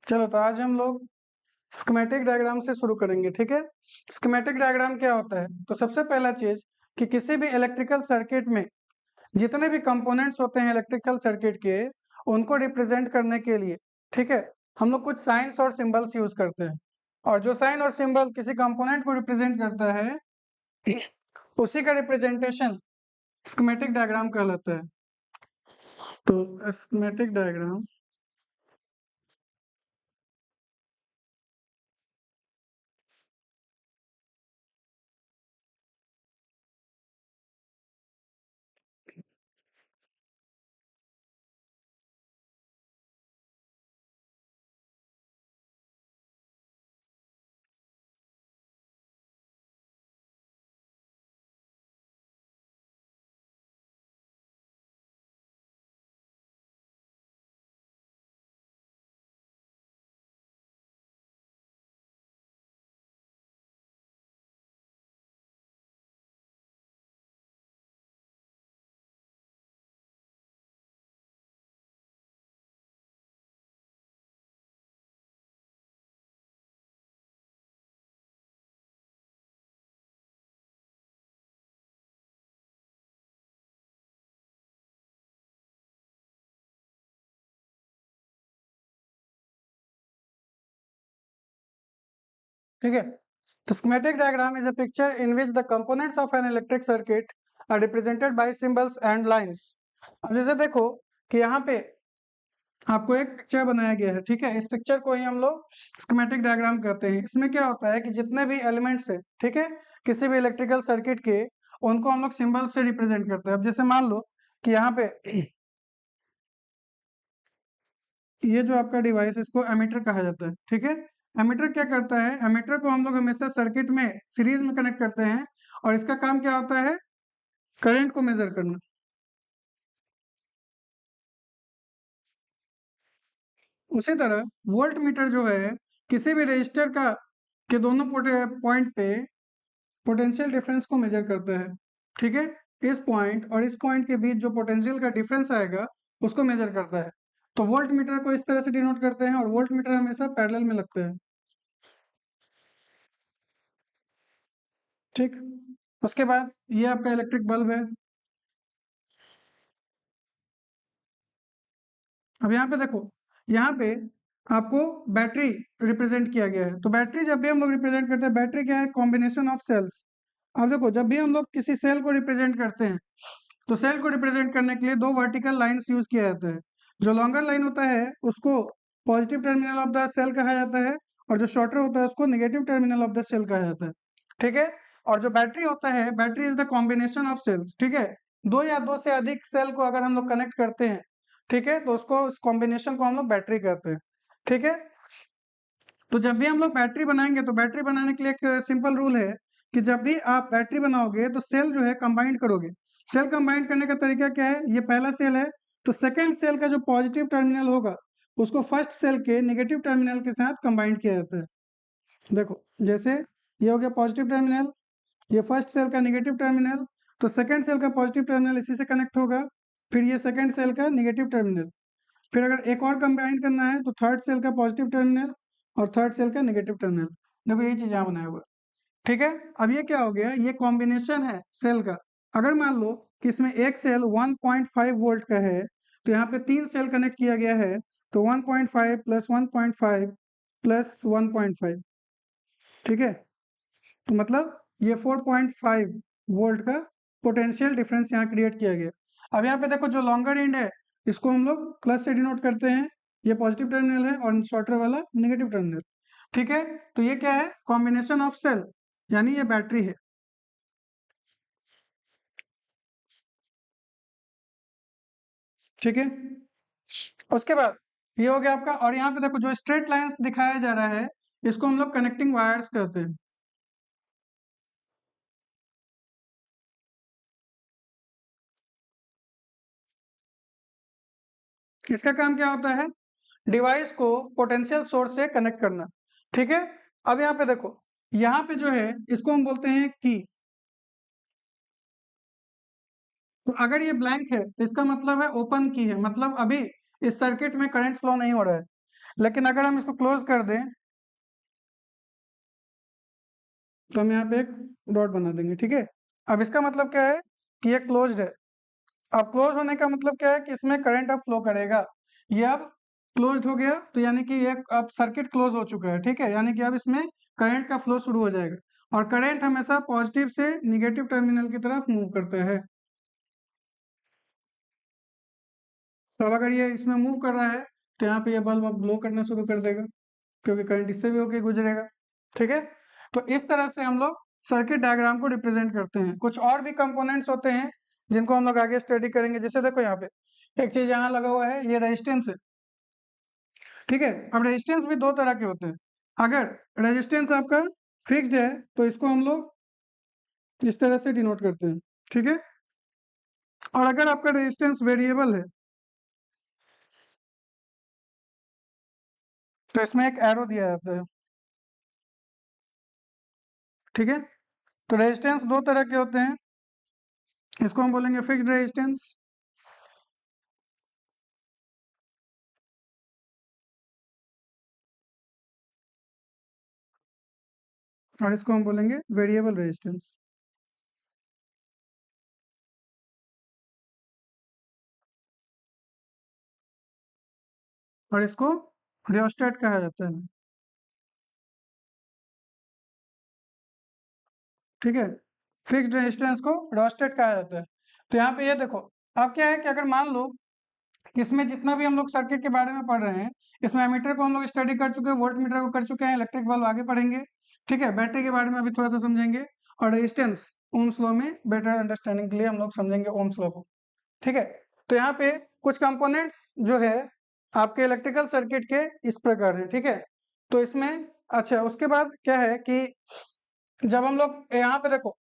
चलो तो आज हम लोग स्कीमेटिक डायग्राम से शुरू करेंगे, ठीक है। स्कीमेटिक डायग्राम क्या होता है? तो सबसे पहला चीज कि किसी भी इलेक्ट्रिकल सर्किट में जितने भी कंपोनेंट्स होते हैं इलेक्ट्रिकल सर्किट के, उनको रिप्रेजेंट करने के लिए, ठीक है, हम लोग कुछ साइंस और सिंबल्स यूज करते हैं। और जो साइन और सिंबल किसी कंपोनेंट को रिप्रेजेंट करता है उसी का रिप्रेजेंटेशन स्कीमेटिक डायग्राम कहलाता है। तो स्कीमेटिक डायग्राम ठीक है। तो schematic diagram is a picture in which the components of an electric circuit are represented by symbols and lines। अब जैसे देखो कि यहाँ पे आपको एक पिक्चर बनाया गया है, ठीक है। इस पिक्चर को ही हम लोग स्कीमेटिक डायग्राम कहते हैं। इसमें क्या होता है कि जितने भी एलिमेंट्स है, ठीक है, किसी भी इलेक्ट्रिकल सर्किट के, उनको हम लोग सिंबल से रिप्रेजेंट करते हैं। अब जैसे मान लो कि यहाँ पे ये जो आपका डिवाइस, इसको एमीटर कहा जाता है, ठीक है। एमीटर क्या करता है? एमीटर को हम लोग हमेशा सर्किट में सीरीज में कनेक्ट करते हैं, और इसका काम क्या होता है? करंट को मेजर करना। उसी तरह वोल्ट मीटर जो है किसी भी रजिस्टर का के दोनों पॉइंट पे पोटेंशियल डिफरेंस को मेजर करता है, ठीक है। इस पॉइंट और इस पॉइंट के बीच जो पोटेंशियल का डिफरेंस आएगा उसको मेजर करता है। तो वोल्ट मीटर को इस तरह से डिनोट करते हैं, और वोल्ट मीटर हमेशा पैरेलल में लगते हैं, ठीक। उसके बाद ये आपका इलेक्ट्रिक बल्ब है। अब यहाँ पे देखो, यहाँ पे आपको बैटरी रिप्रेजेंट किया गया है। तो बैटरी जब भी हम लोग रिप्रेजेंट करते हैं, बैटरी क्या है? Combination of cells. अब देखो, जब भी हम लोग किसी सेल को रिप्रेजेंट करते हैं, तो सेल को रिप्रेजेंट करने के लिए दो वर्टिकल लाइंस यूज किया जाता है। जो लॉन्गर लाइन होता है उसको positive terminal of the cell कहा जाता है, और जो शॉर्टर होता है उसको negative terminal of the cell कहा जाता है, ठीक है। और जो बैटरी होता है, battery is the combination of cells, ठीक है। दो या दो से अधिक सेल को अगर हम लोग कनेक्ट करते हैं, ठीक है, तो उसको, उस कॉम्बिनेशन को हम लोग बैटरी कहते हैं, ठीक है। तो जब भी हम लोग बैटरी बनाएंगे, तो बैटरी बनाने के लिए एक सिंपल रूल है कि जब भी आप बैटरी बनाओगे तो सेल जो है कंबाइंड करोगे। सेल कंबाइंड करने का तरीका क्या है? ये पहला सेल है, तो सेकेंड सेल का जो पॉजिटिव टर्मिनल होगा उसको फर्स्ट सेल के नेगेटिव टर्मिनल के साथ कंबाइंड किया जाता है। देखो, जैसे ये हो गया पॉजिटिव टर्मिनल, ये फर्स्ट सेल का नेगेटिव टर्मिनल, तो सेकेंड सेल का पॉजिटिव टर्मिनल इसी से कनेक्ट होगा, फिर ये सेकेंड सेल का नेगेटिव टर्मिनल, फिर अगर एक और कंबाइन करना है तो थर्ड सेल का पॉजिटिव टर्मिनल और थर्ड सेल का नेगेटिव टर्मिनल। देखो ये चीज यहाँ बनाया हुआ है, ठीक है। अब ये क्या हो गया? ये कॉम्बिनेशन है सेल का। अगर मान लो कि इसमें एक सेल 1.5 वोल्ट का है, तो यहाँ पे तीन सेल कनेक्ट किया गया है, तो 1.5 प्लस 1.5 प्लस 1.5, ठीक है। तो मतलब ये 4.5 वोल्ट का पोटेंशियल डिफरेंस यहाँ क्रिएट किया गया। अब यहाँ पे देखो, जो लॉन्गर एंड है इसको हम लोग प्लस से डिनोट करते हैं, ये पॉजिटिव टर्मिनल है, और शॉर्टर वाला नेगेटिव टर्मिनल, ठीक है। तो ये क्या है? कॉम्बिनेशन ऑफ सेल, यानी ये बैटरी है, ठीक है। उसके बाद ये हो गया आपका, और यहाँ पे देखो जो स्ट्रेट लाइंस दिखाया जा रहा है इसको हम लोग कनेक्टिंग वायर्स कहते हैं। इसका काम क्या होता है? डिवाइस को पोटेंशियल सोर्स से कनेक्ट करना, ठीक है। अब यहाँ पे देखो, यहाँ पे जो है इसको हम बोलते हैं की। तो अगर ये ब्लैंक है तो इसका मतलब है ओपन की है, मतलब अभी इस सर्किट में करंट फ्लो नहीं हो रहा है। लेकिन अगर हम इसको क्लोज कर दें तो हम यहाँ पे एक डॉट बना देंगे, ठीक है। अब इसका मतलब क्या है कि ये क्लोज्ड है। अब क्लोज होने का मतलब क्या है कि इसमें करंट अब फ्लो करेगा। ये अब क्लोज्ड हो गया, तो यानी कि ये अब सर्किट क्लोज हो चुका है, ठीक है। यानी कि अब इसमें करंट का फ्लो शुरू हो जाएगा, और करंट हमेशा पॉजिटिव से निगेटिव टर्मिनल की तरफ मूव करता है। तो अब अगर ये इसमें मूव कर रहा है तो यहाँ पे ये बल्ब अब ग्लो करना शुरू कर देगा, क्योंकि करंट इससे भी होके गुजरेगा, ठीक है। तो इस तरह से हम लोग सर्किट डायग्राम को रिप्रेजेंट करते हैं। कुछ और भी कंपोनेंट्स होते हैं जिनको हम लोग आगे स्टडी करेंगे। जैसे देखो यहाँ पे एक चीज यहाँ लगा हुआ है, ये रेजिस्टेंस है, ठीक है। अब रेजिस्टेंस भी दो तरह के होते हैं। अगर रेजिस्टेंस आपका फिक्स्ड है तो इसको हम लोग इस तरह से डिनोट करते हैं, ठीक है। और अगर आपका रेजिस्टेंस वेरिएबल है तो इसमें एक एरो दिया जाता है, ठीक है। तो रेजिस्टेंस दो तरह के होते हैं, इसको हम बोलेंगे फिक्स्ड रेजिस्टेंस, और इसको हम बोलेंगे वेरिएबल रेजिस्टेंस। और इसको रियोस्टेट कहा जाता है, ठीक है। फिक्स्ड रेजिस्टेंस को रियोस्टेट कहा जाता है। तो यहाँ पे ये देखो, अब क्या है कि अगर मान लो कि इसमें जितना भी हम लोग सर्किट के बारे में पढ़ रहे हैं, इसमें एमीटर को हम लोग स्टडी कर चुके हैं, वोल्ट मीटर को कर चुके हैं, इलेक्ट्रिक बल्ब आगे पढ़ेंगे, ठीक है। बैटरी के बारे में अभी थोड़ा सा समझेंगे, और रेजिस्टेंस ओम्स लॉ में बेटर अंडरस्टैंडिंग के लिए हम लोग समझेंगे ओम्स लॉ को, ठीक है। तो यहाँ पे कुछ कंपोनेंट्स जो है आपके इलेक्ट्रिकल सर्किट के इस प्रकार है, ठीक है। तो इसमें अच्छा, उसके बाद क्या है कि जब हम लोग यहाँ पे देखो,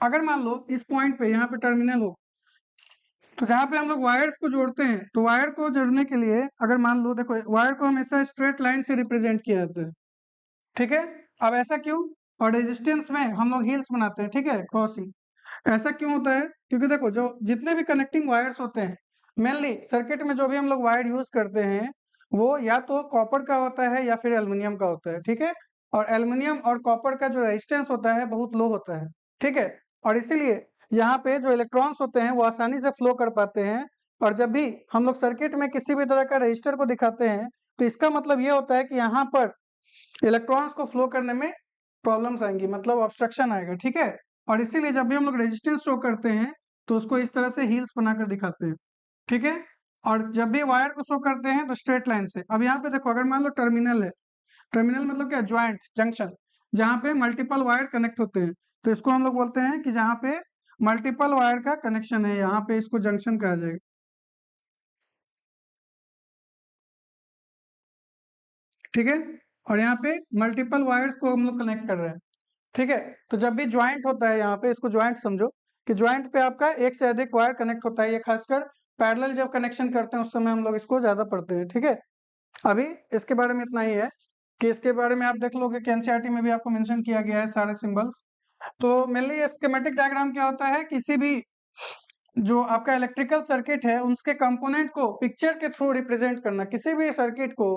अगर मान लो इस पॉइंट पे यहाँ पे टर्मिनल हो, तो जहाँ पे हम लोग वायर्स को जोड़ते हैं, तो वायर को जोड़ने के लिए अगर मान लो देखो, वायर को हमेशा स्ट्रेट लाइन से रिप्रेजेंट किया जाता है, ठीक है। अब ऐसा क्यों? और रेजिस्टेंस में हम लोग हिल्स बनाते हैं, ठीक है, क्रॉसिंग। ऐसा क्यों होता है? क्योंकि देखो, जो जितने भी कनेक्टिंग वायर्स होते हैं, मेनली सर्किट में जो भी हम लोग वायर यूज करते हैं, वो या तो कॉपर का होता है या फिर एल्युमिनियम का होता है, ठीक है। और एल्युमिनियम और कॉपर का जो रेजिस्टेंस होता है बहुत लो होता है, ठीक है। और इसीलिए यहाँ पे जो इलेक्ट्रॉन्स होते हैं वो आसानी से फ्लो कर पाते हैं। और जब भी हम लोग सर्किट में किसी भी तरह का रजिस्टर को दिखाते हैं, तो इसका मतलब ये होता है कि यहाँ पर इलेक्ट्रॉन्स को फ्लो करने में प्रॉब्लम्स आएंगी, मतलब ऑब्स्ट्रक्शन आएगा, ठीक है। और इसीलिए जब भी हम लोग रेजिस्टेंस शो करते हैं तो उसको इस तरह से हील्स बनाकर दिखाते हैं, ठीक है। और जब भी वायर को शो करते हैं तो स्ट्रेट लाइन से। अब यहाँ पे देखो, अगर मान लो टर्मिनल है, टर्मिनल मतलब क्या? ज्वाइंट, जंक्शन, जहाँ पे मल्टीपल वायर कनेक्ट होते हैं, तो इसको हम लोग बोलते हैं कि जहाँ पे मल्टीपल वायर का कनेक्शन है, यहाँ पे इसको जंक्शन कहा जाएगा, ठीक है। और यहाँ पे मल्टीपल वायर्स को हम लोग कनेक्ट कर रहे हैं, ठीक है। तो जब भी ज्वाइंट होता है, यहाँ पे इसको ज्वाइंट समझो कि ज्वाइंट पे आपका एक से अधिक वायर कनेक्ट होता है। ये खासकर पैरेलल जब कनेक्शन करते हैं उस समय हम लोग इसको ज्यादा पढ़ते हैं, ठीक है। अभी इसके बारे में इतना ही है कि इसके बारे में आप देख लोगे कि एनसीईआरटी में भी आपको मेंशन किया गया है सारे सिंबल्स। तो मेनली स्कीमेटिक डायग्राम क्या होता है? किसी भी जो आपका इलेक्ट्रिकल सर्किट है उसके कंपोनेंट को पिक्चर के थ्रू रिप्रेजेंट करना। किसी भी सर्किट को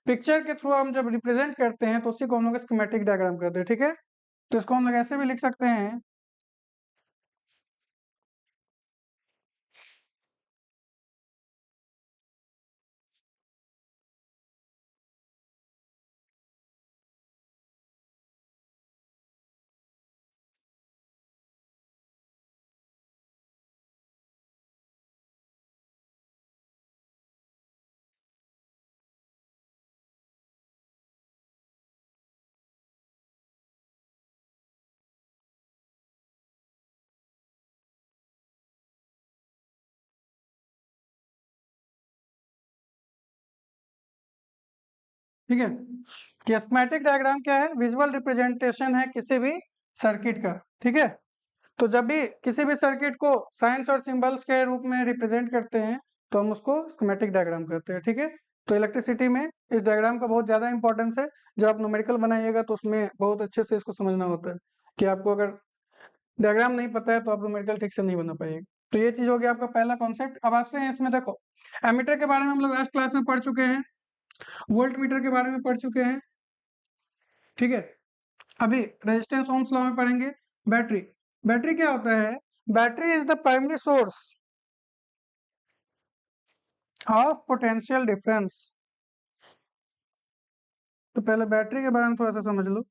पिक्चर के थ्रू हम जब रिप्रेजेंट करते हैं तो उसी को हम लोग स्कीमेटिक डायग्राम कहते हैं, ठीक है। तो इसको हम लोग ऐसे भी लिख सकते हैं, ठीक है। कि स्कीमेटिक डायग्राम क्या है? विजुअल रिप्रेजेंटेशन है किसी भी सर्किट का, ठीक है। तो जब भी किसी भी सर्किट को साइंस और सिंबल्स के रूप में रिप्रेजेंट करते हैं तो हम उसको स्कीमेटिक डायग्राम कहते हैं, ठीक है। तो इलेक्ट्रिसिटी में इस डायग्राम का बहुत ज़्यादा इंपॉर्टेंस है। जब आप न्यूमेरिकल बनाइएगा तो उसमें बहुत अच्छे से इसको समझना होता है, कि आपको अगर डायग्राम नहीं पता है तो आप न्यूमेरिकल ठीक से नहीं बना पाइएगा। तो ये चीज़ हो गया आपका पहला कॉन्सेप्ट। अब आते हैं इसमें, देखो एमीटर के बारे में हम लोग लास्ट क्लास में पढ़ चुके हैं, वोल्ट मीटर के बारे में पढ़ चुके हैं, ठीक है। अभी रेजिस्टेंस ओम्स लॉ में पढ़ेंगे। बैटरी, बैटरी क्या होता है? Battery is the primary source of potential difference. तो पहले बैटरी के बारे में थोड़ा सा समझ लो।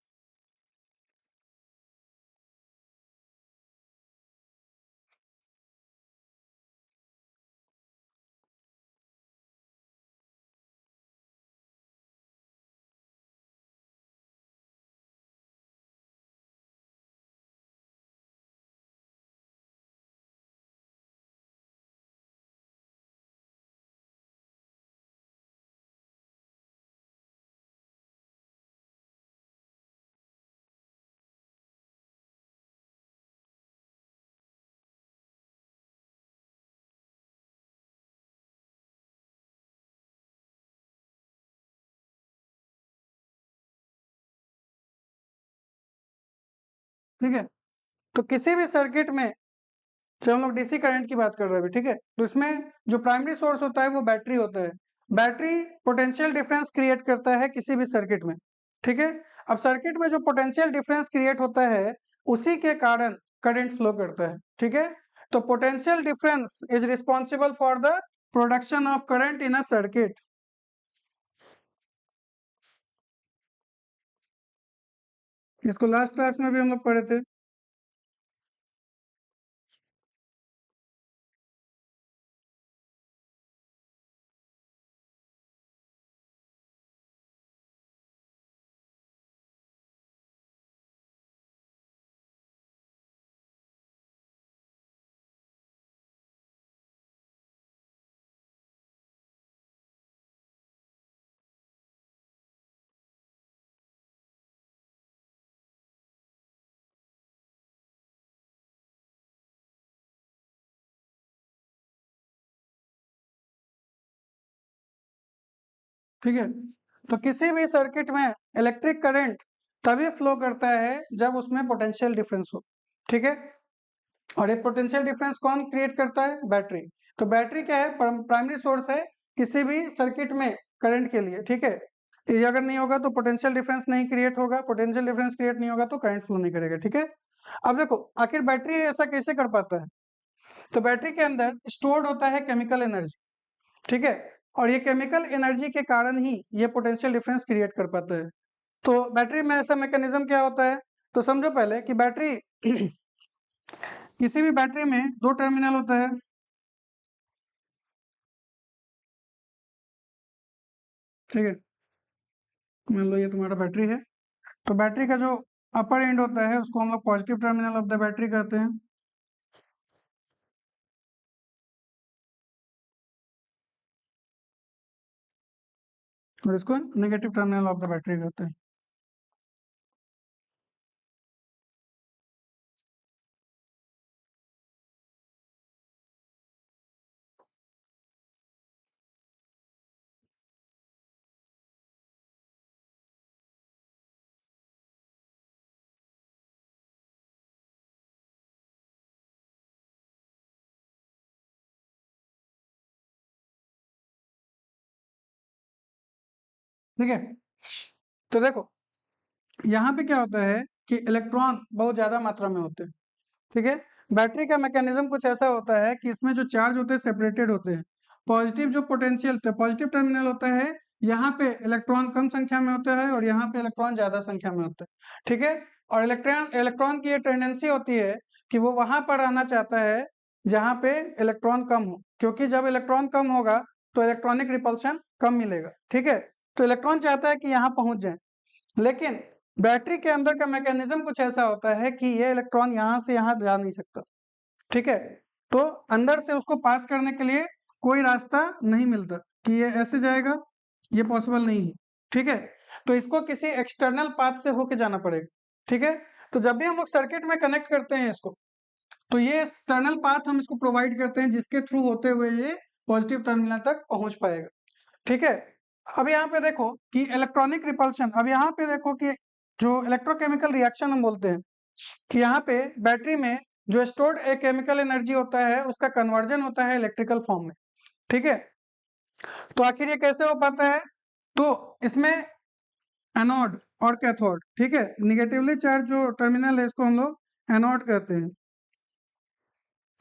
ठीक है, तो किसी भी सर्किट में जब हम लोग डीसी करंट की बात कर रहे हैं, ठीक है, तो इसमें जो प्राइमरी सोर्स होता है वो बैटरी होता है। बैटरी पोटेंशियल डिफरेंस क्रिएट करता है किसी भी सर्किट में, ठीक है। अब सर्किट में जो पोटेंशियल डिफरेंस क्रिएट होता है उसी के कारण करंट फ्लो करता है, ठीक है। तो potential difference is responsible for the production of current in a circuit. इसको लास्ट क्लास में भी हम लोग पढ़े थे। ठीक है, तो किसी भी सर्किट में इलेक्ट्रिक करंट तभी फ्लो करता है जब उसमें पोटेंशियल डिफरेंस हो, ठीक है। और ये पोटेंशियल डिफरेंस कौन क्रिएट करता है? बैटरी। तो बैटरी क्या है? प्राइमरी सोर्स है किसी भी सर्किट में करंट के लिए, ठीक है। ये अगर नहीं होगा तो पोटेंशियल डिफरेंस नहीं क्रिएट होगा, पोटेंशियल डिफरेंस क्रिएट नहीं होगा तो करंट फ्लो नहीं करेगा, ठीक है। अब देखो आखिर बैटरी ऐसा कैसे कर पाता है? तो बैटरी के अंदर स्टोर्ड होता है केमिकल एनर्जी, ठीक है। और ये केमिकल एनर्जी के कारण ही ये पोटेंशियल डिफरेंस क्रिएट कर पाता है। तो बैटरी में ऐसा मैकेनिज्म क्या होता है? तो समझो पहले कि बैटरी किसी भी बैटरी में दो टर्मिनल होता है, ठीक है। मान लो ये तुम्हारा बैटरी है, तो बैटरी का जो अपर एंड होता है उसको हम लोग positive terminal of the battery कहते हैं, और इसको negative terminal of the battery कहते हैं। ठीक है, तो देखो यहाँ पे क्या होता है कि इलेक्ट्रॉन बहुत ज्यादा मात्रा में होते हैं, ठीक है। बैटरी का मैकेनिज्म कुछ ऐसा होता है कि इसमें जो चार्ज होते हैं सेपरेटेड होते हैं। पॉजिटिव जो पोटेंशियल पॉजिटिव टर्मिनल होता है, यहाँ पे इलेक्ट्रॉन कम संख्या में होता है और यहाँ पे इलेक्ट्रॉन ज्यादा संख्या में होता है, ठीक है। और इलेक्ट्रॉन इलेक्ट्रॉन की ये टेंडेंसी होती है कि वो वहां पर रहना चाहता है जहाँ पे इलेक्ट्रॉन कम हो, क्योंकि जब इलेक्ट्रॉन कम होगा तो इलेक्ट्रॉनिक रिपल्शन कम मिलेगा, ठीक है। तो इलेक्ट्रॉन चाहता है कि यहाँ पहुंच जाए, लेकिन बैटरी के अंदर का मैकेनिज्म कुछ ऐसा होता है कि ये इलेक्ट्रॉन यहाँ से यहाँ जा नहीं सकता, ठीक है। तो अंदर से उसको पास करने के लिए कोई रास्ता नहीं मिलता कि ये ऐसे जाएगा, ये पॉसिबल नहीं है, ठीक है। तो इसको किसी एक्सटर्नल पाथ से होके जाना पड़ेगा, ठीक है। तो जब भी हम लोग सर्किट में कनेक्ट करते हैं इसको, तो ये एक्सटर्नल पाथ हम इसको प्रोवाइड करते हैं जिसके थ्रू होते हुए ये पॉजिटिव टर्मिनल तक पहुंच पाएगा, ठीक है। अब यहाँ पे देखो कि इलेक्ट्रॉनिक रिपल्शन, अब यहाँ पे देखो कि जो इलेक्ट्रोकेमिकल रिएक्शन हम बोलते हैं कि यहाँ पे बैटरी में जो स्टोर्ड एक केमिकल एनर्जी होता है उसका कन्वर्जन होता है इलेक्ट्रिकल फॉर्म में, ठीक है। तो आखिर ये कैसे हो पाता है? तो इसमें एनोड और कैथोड, ठीक है, निगेटिवली चार्ज जो टर्मिनल है इसको हम लोग एनोड कहते हैं,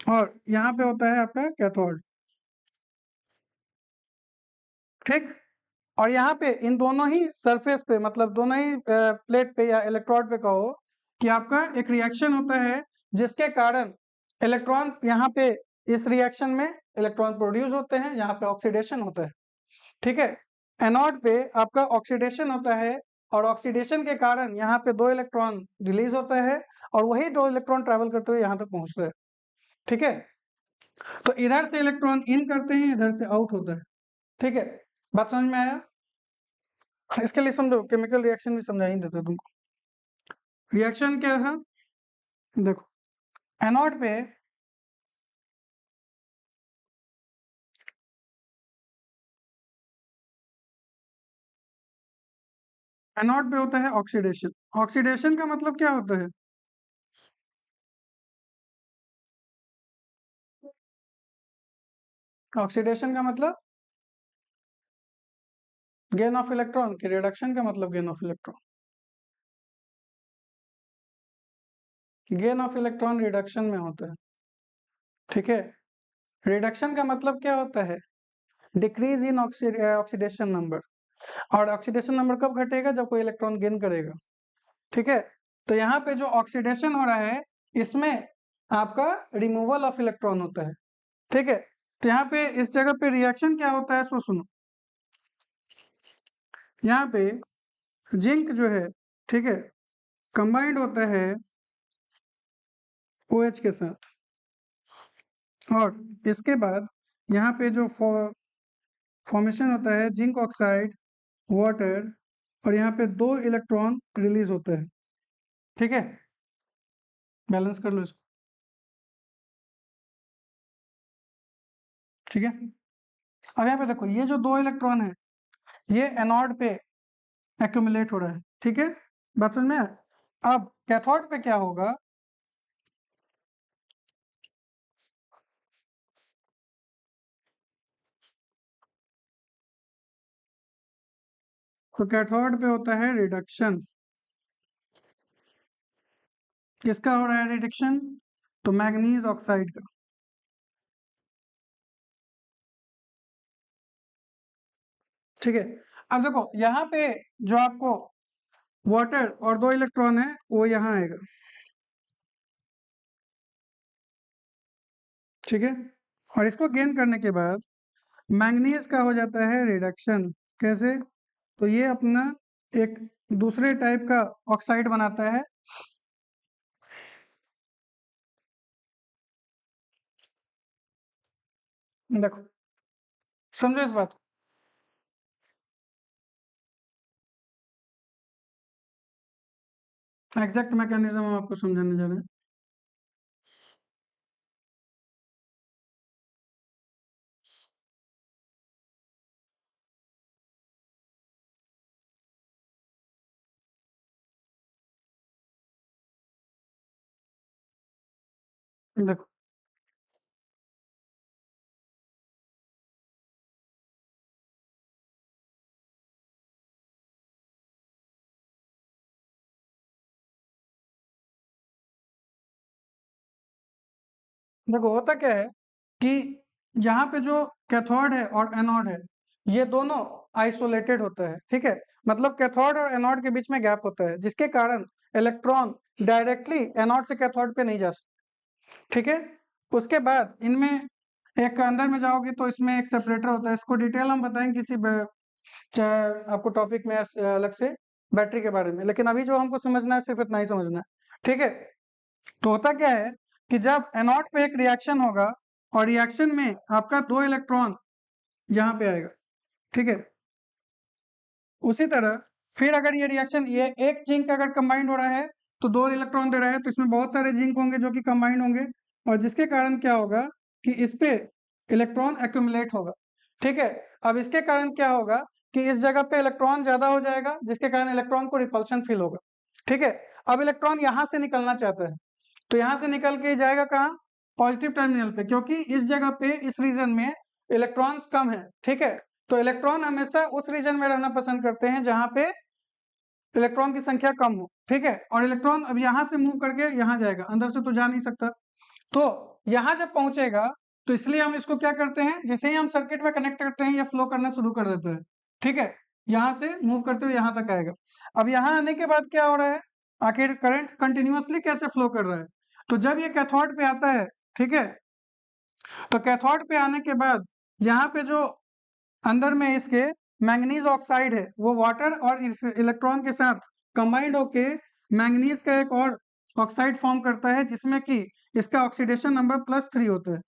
और यहाँ पे होता है आपका कैथोड, ठीक। और यहाँ पे इन दोनों ही सरफेस पे, मतलब दोनों ही प्लेट पे या इलेक्ट्रोड पे कहो, कि आपका एक रिएक्शन होता है जिसके कारण इलेक्ट्रॉन यहाँ पे इस रिएक्शन में इलेक्ट्रॉन प्रोड्यूस होते हैं, यहाँ पे ऑक्सीडेशन होता है, ठीक है। एनोड पे आपका ऑक्सीडेशन होता है, और ऑक्सीडेशन के कारण यहाँ पे 2 इलेक्ट्रॉन रिलीज होता है, और वही 2 इलेक्ट्रॉन ट्रैवल करते हुए यहाँ तक पहुँचते हैं, ठीक है। तो इधर से इलेक्ट्रॉन इन करते हैं, इधर से आउट होता है, ठीक है। बात समझ में आया? इसके लिए समझो, केमिकल रिएक्शन भी समझा ही देता तुमको। रिएक्शन क्या था, देखो, एनोड पे एनोड पे होता है ऑक्सीडेशन। ऑक्सीडेशन का मतलब क्या होता है? ऑक्सीडेशन का मतलब गेन ऑफ इलेक्ट्रॉन, की रिडक्शन का मतलब gain of electron. Gain of electron reduction में होता है, ठीक है। रिडक्शन का मतलब क्या होता है? Decrease in oxidation number. और ऑक्सीडेशन नंबर कब घटेगा? जब कोई इलेक्ट्रॉन गेन करेगा, ठीक है। तो यहाँ पे जो ऑक्सीडेशन हो रहा है, इसमें आपका रिमूवल ऑफ इलेक्ट्रॉन होता है, ठीक है। तो यहाँ पे इस जगह पे रिएक्शन क्या होता है, सो सुनो। यहाँ पे जिंक जो है, ठीक है, कंबाइंड होता है OH के साथ, और इसके बाद यहाँ पे जो फॉर्मेशन होता है जिंक ऑक्साइड, वाटर, और यहाँ पे 2 इलेक्ट्रॉन रिलीज होते हैं, ठीक है। बैलेंस कर लो इसको, ठीक है। अब यहाँ पे देखो, ये जो 2 इलेक्ट्रॉन है ये एनोड पे एक्यूमुलेट हो रहा है, ठीक है। बात समझ में आया? अब कैथोड पे क्या होगा? तो कैथोड पे होता है रिडक्शन। किसका हो रहा है रिडक्शन? तो मैग्नीज ऑक्साइड का, ठीक है। अब देखो यहाँ पे जो आपको वाटर और 2 इलेक्ट्रॉन है वो यहाँ आएगा, ठीक है। और इसको गेन करने के बाद मैंगनीज का हो जाता है रिडक्शन। कैसे? तो ये अपना एक दूसरे टाइप का ऑक्साइड बनाता है, देखो, समझो इस बात को। एग्जैक्ट मैकेनिज्म हम आपको समझाने जा रहे हैं। देखो, देखो होता क्या है कि यहाँ पे जो कैथोड है और एनोड है, ये दोनों आइसोलेटेड होता है, ठीक है। मतलब कैथोड और एनोड के बीच में गैप होता है, जिसके कारण इलेक्ट्रॉन डायरेक्टली एनोड से कैथोड पे नहीं जा सकता, ठीक है। उसके बाद इनमें एक अंदर में जाओगे तो इसमें एक सेपरेटर होता है, इसको डिटेल हम बताएंगे किसी चाहे आपको टॉपिक में अलग से, बैटरी के बारे में। लेकिन अभी जो हमको समझना है सिर्फ इतना ही समझना है, ठीक है। तो होता क्या है कि जब एनोड पे एक रिएक्शन होगा, और रिएक्शन में आपका 2 इलेक्ट्रॉन यहाँ पे आएगा, ठीक है। उसी तरह फिर अगर ये रिएक्शन, ये एक जिंक अगर कंबाइंड हो रहा है तो 2 इलेक्ट्रॉन दे रहा है, तो इसमें बहुत सारे जिंक होंगे जो कि कंबाइंड होंगे, और जिसके कारण क्या होगा कि इस पे इलेक्ट्रॉन एक्यूमुलेट होगा, ठीक है। अब इसके कारण क्या होगा कि इस जगह पे इलेक्ट्रॉन ज्यादा हो जाएगा, जिसके कारण इलेक्ट्रॉन को रिपल्शन फील होगा, ठीक है। अब इलेक्ट्रॉन यहाँ से निकलना चाहता है, तो यहाँ से निकल के जाएगा कहाँ? पॉजिटिव टर्मिनल पे, क्योंकि इस जगह पे इस रीजन में इलेक्ट्रॉन्स कम है, ठीक है। तो इलेक्ट्रॉन हमेशा उस रीजन में रहना पसंद करते हैं जहां पे इलेक्ट्रॉन की संख्या कम हो, ठीक है। और इलेक्ट्रॉन अब यहाँ से मूव करके यहाँ जाएगा, अंदर से तो जा नहीं सकता। तो यहाँ जब पहुंचेगा तो इसलिए हम इसको क्या करते हैं, जैसे ही हम सर्किट में कनेक्ट करते हैं, ये फ्लो करना शुरू कर देता है, ठीक है। यहाँ से मूव करते हुए यहाँ तक आएगा। अब यहाँ आने के बाद क्या हो रहा है, आखिर करंट कंटिन्यूअसली कैसे फ्लो कर रहा है, तो जब ये कैथोड पे आता है, ठीक है, तो कैथोड पे आने के बाद यहाँ पे जो अंदर में इसके मैंगनीज ऑक्साइड है, वो वाटर और इस इलेक्ट्रॉन के साथ कंबाइंड होके मैंगनीज का एक और ऑक्साइड फॉर्म करता है, जिसमें कि इसका ऑक्सीडेशन नंबर +3 होता है,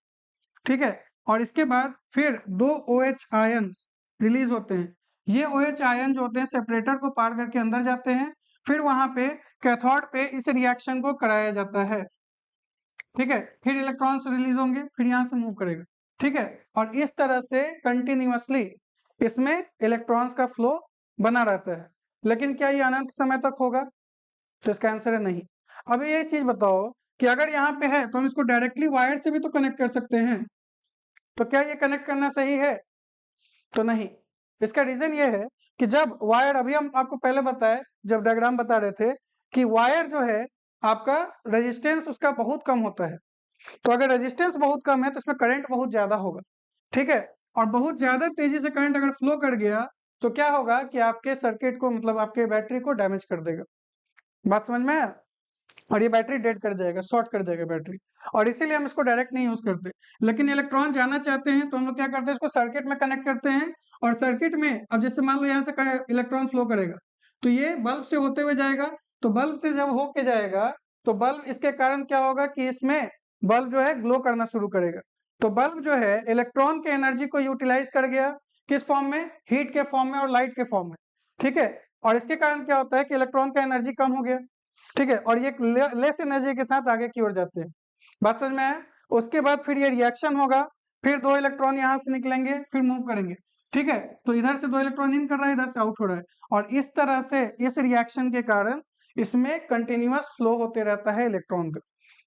ठीक है। और इसके बाद फिर 2 OH आयन्स रिलीज होते हैं। ये OH आयन जो होते हैं सेपरेटर को पार करके अंदर जाते हैं, फिर वहां पे कैथोड पे इस रिएक्शन को कराया जाता है, ठीक है। फिर इलेक्ट्रॉन्स रिलीज होंगे, फिर यहाँ से मूव करेगा, ठीक है। और इस तरह से कंटिन्यूअसली इसमें इलेक्ट्रॉन्स का फ्लो बना रहता है। लेकिन क्या ये अनंत समय तक होगा, तो इसका आंसर है नहीं। अब ये चीज बताओ कि अगर यहाँ पे है तो हम इसको डायरेक्टली वायर से भी तो कनेक्ट कर सकते हैं, तो क्या ये कनेक्ट करना सही है, तो नहीं। इसका रीजन ये है कि जब वायर, अभी हम आपको पहले बताए जब डायग्राम बता रहे थे कि वायर जो है आपका रेजिस्टेंस उसका बहुत कम होता है। तो अगर रेजिस्टेंस बहुत कम है तो इसमें करंट बहुत ज्यादा होगा, ठीक है। और बहुत ज्यादा तेजी से करंट अगर फ्लो कर गया तो क्या होगा कि आपके सर्किट को, मतलब आपके बैटरी को डैमेज कर देगा। बात समझ में आया? और ये बैटरी डेड कर जाएगा, शॉर्ट कर जाएगा बैटरी। और इसीलिए हम इसको डायरेक्ट नहीं यूज करते। लेकिन इलेक्ट्रॉन जाना चाहते हैं तो हम लोग क्या करते हैं, इसको सर्किट में कनेक्ट करते हैं। और सर्किट में अब जैसे मान लो यहाँ से इलेक्ट्रॉन फ्लो करेगा, तो ये बल्ब से होते हुए जाएगा। तो बल्ब से जब होके जाएगा तो बल्ब, इसके कारण क्या होगा कि इसमें बल्ब जो है ग्लो करना शुरू करेगा। तो बल्ब जो है इलेक्ट्रॉन के एनर्जी को यूटिलाइज कर गया, किस फॉर्म में, हीट के फॉर्म में और लाइट के फॉर्म में, ठीक है। और इसके कारण क्या होता है कि इलेक्ट्रॉन का एनर्जी कम हो गया, ठीक है। और ये लेस एनर्जी के साथ आगे की ओर जाते हैं। बात समझ में आया? उसके बाद फिर ये रिएक्शन होगा, फिर 2 इलेक्ट्रॉन यहाँ से निकलेंगे, फिर मूव करेंगे, ठीक है। तो इधर से 2 इलेक्ट्रॉन इन कर रहा है, इधर से आउट हो रहा है। और इस तरह से इस रिएक्शन के कारण इसमें कंटिन्यूअस फ्लो होते रहता है इलेक्ट्रॉन का,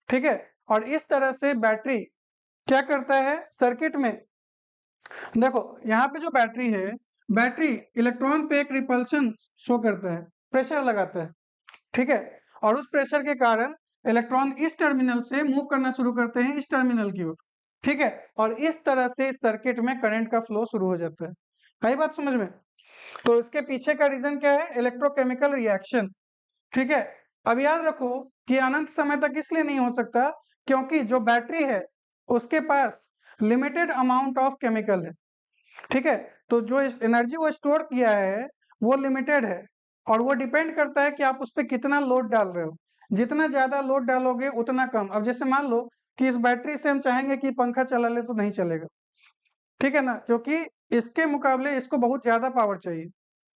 ठीक है। और इस तरह से बैटरी क्या करता है सर्किट में, देखो यहाँ पे जो बैटरी है, बैटरी इलेक्ट्रॉन पे एक रिपल्शन शो करता है, प्रेशर लगाता है, ठीक है। और उस प्रेशर के कारण इलेक्ट्रॉन इस टर्मिनल से मूव करना शुरू करते हैं इस टर्मिनल की ओर, ठीक है। और इस तरह से सर्किट में करंट का फ्लो शुरू हो जाता है। आई बात समझ में? तो इसके पीछे का रीजन क्या है, इलेक्ट्रोकेमिकल रिएक्शन, ठीक है। अब याद रखो कि अनंत समय तक इसलिए नहीं हो सकता क्योंकि जो बैटरी है उसके पास लिमिटेड अमाउंट ऑफ केमिकल है, ठीक है। तो जो एनर्जी वो स्टोर किया है वो लिमिटेड है, और वो डिपेंड करता है कि आप उस पर कितना लोड डाल रहे हो। जितना ज्यादा लोड डालोगे उतना कम। अब जैसे मान लो कि इस बैटरी से हम चाहेंगे कि पंखा चला ले, तो नहीं चलेगा, ठीक है ना, क्योंकि इसके मुकाबले इसको बहुत ज्यादा पावर चाहिए,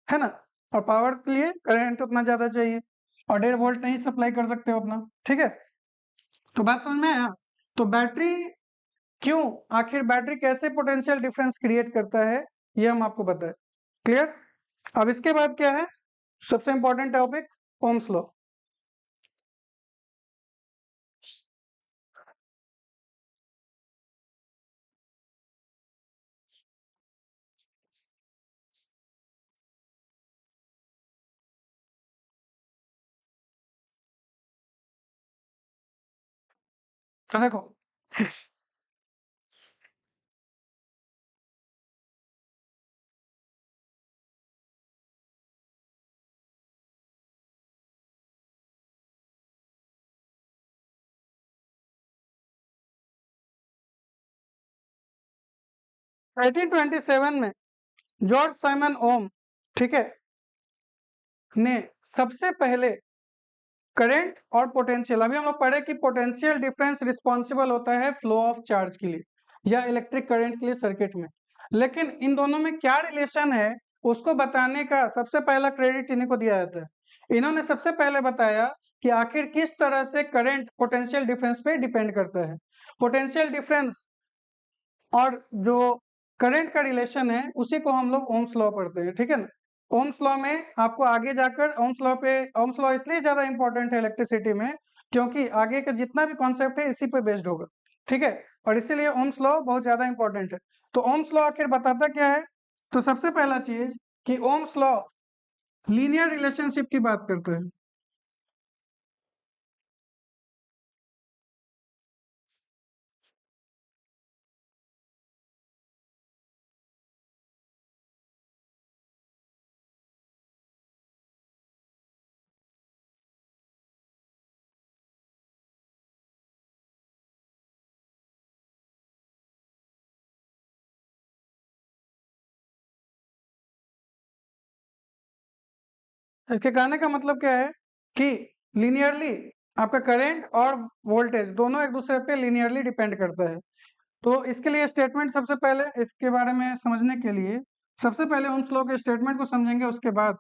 है ना। और पावर के लिए करंट उतना ज्यादा चाहिए, और 1.5 वोल्ट नहीं सप्लाई कर सकते हो अपना, ठीक है। तो बात समझ में आया? तो बैटरी क्यों, आखिर बैटरी कैसे पोटेंशियल डिफरेंस क्रिएट करता है, ये हम आपको बताएं। क्लियर? अब इसके बाद क्या है, सबसे इंपॉर्टेंट टॉपिक, ओम्स लॉ। तो देखो 1827 में जॉर्ज साइमन ओम, ठीक है, ने सबसे पहले करंट और पोटेंशियल, अभी हम लोग पढ़े कि पोटेंशियल डिफरेंस रिस्पॉन्सिबल होता है फ्लो ऑफ चार्ज के लिए या इलेक्ट्रिक करंट के लिए सर्किट में। लेकिन इन दोनों में क्या रिलेशन है उसको बताने का सबसे पहला क्रेडिट इन्हीं को दिया जाता है। इन्होंने सबसे पहले बताया कि आखिर किस तरह से करंट पोटेंशियल डिफरेंस पे डिपेंड करता है। पोटेंशियल डिफरेंस और जो करंट का रिलेशन है उसी को हम लोग ओम्स लॉ पढ़ते हैं, ठीक है ना। ओम्स लॉ में आपको आगे जाकर ओम्स लॉ इसलिए ज्यादा इंपॉर्टेंट है इलेक्ट्रिसिटी में क्योंकि आगे का जितना भी कॉन्सेप्ट है इसी पे बेस्ड होगा, ठीक है। और इसीलिए ओम्स लॉ बहुत ज्यादा इंपॉर्टेंट है। तो ओम्स लॉ आखिर बताता क्या है, तो सबसे पहला चीज कि ओम्स लॉ लीनियर रिलेशनशिप की बात करते हैं। इसके कहने का मतलब क्या है कि लीनियरली आपका करंट और वोल्टेज दोनों एक दूसरे पे लीनियरली डिपेंड करता है। तो इसके लिए स्टेटमेंट सबसे पहले इसके बारे में समझने के लिए सबसे पहले ओम्स लॉ के स्टेटमेंट को समझेंगे, उसके बाद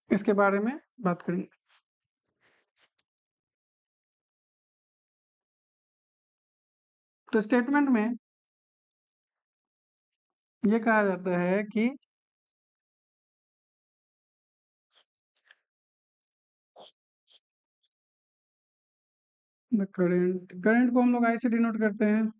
इसके बारे में बात करेंगे। तो स्टेटमेंट में ये कहा जाता है कि करंट करंट को हम लोग आई से डिनोट करते हैं।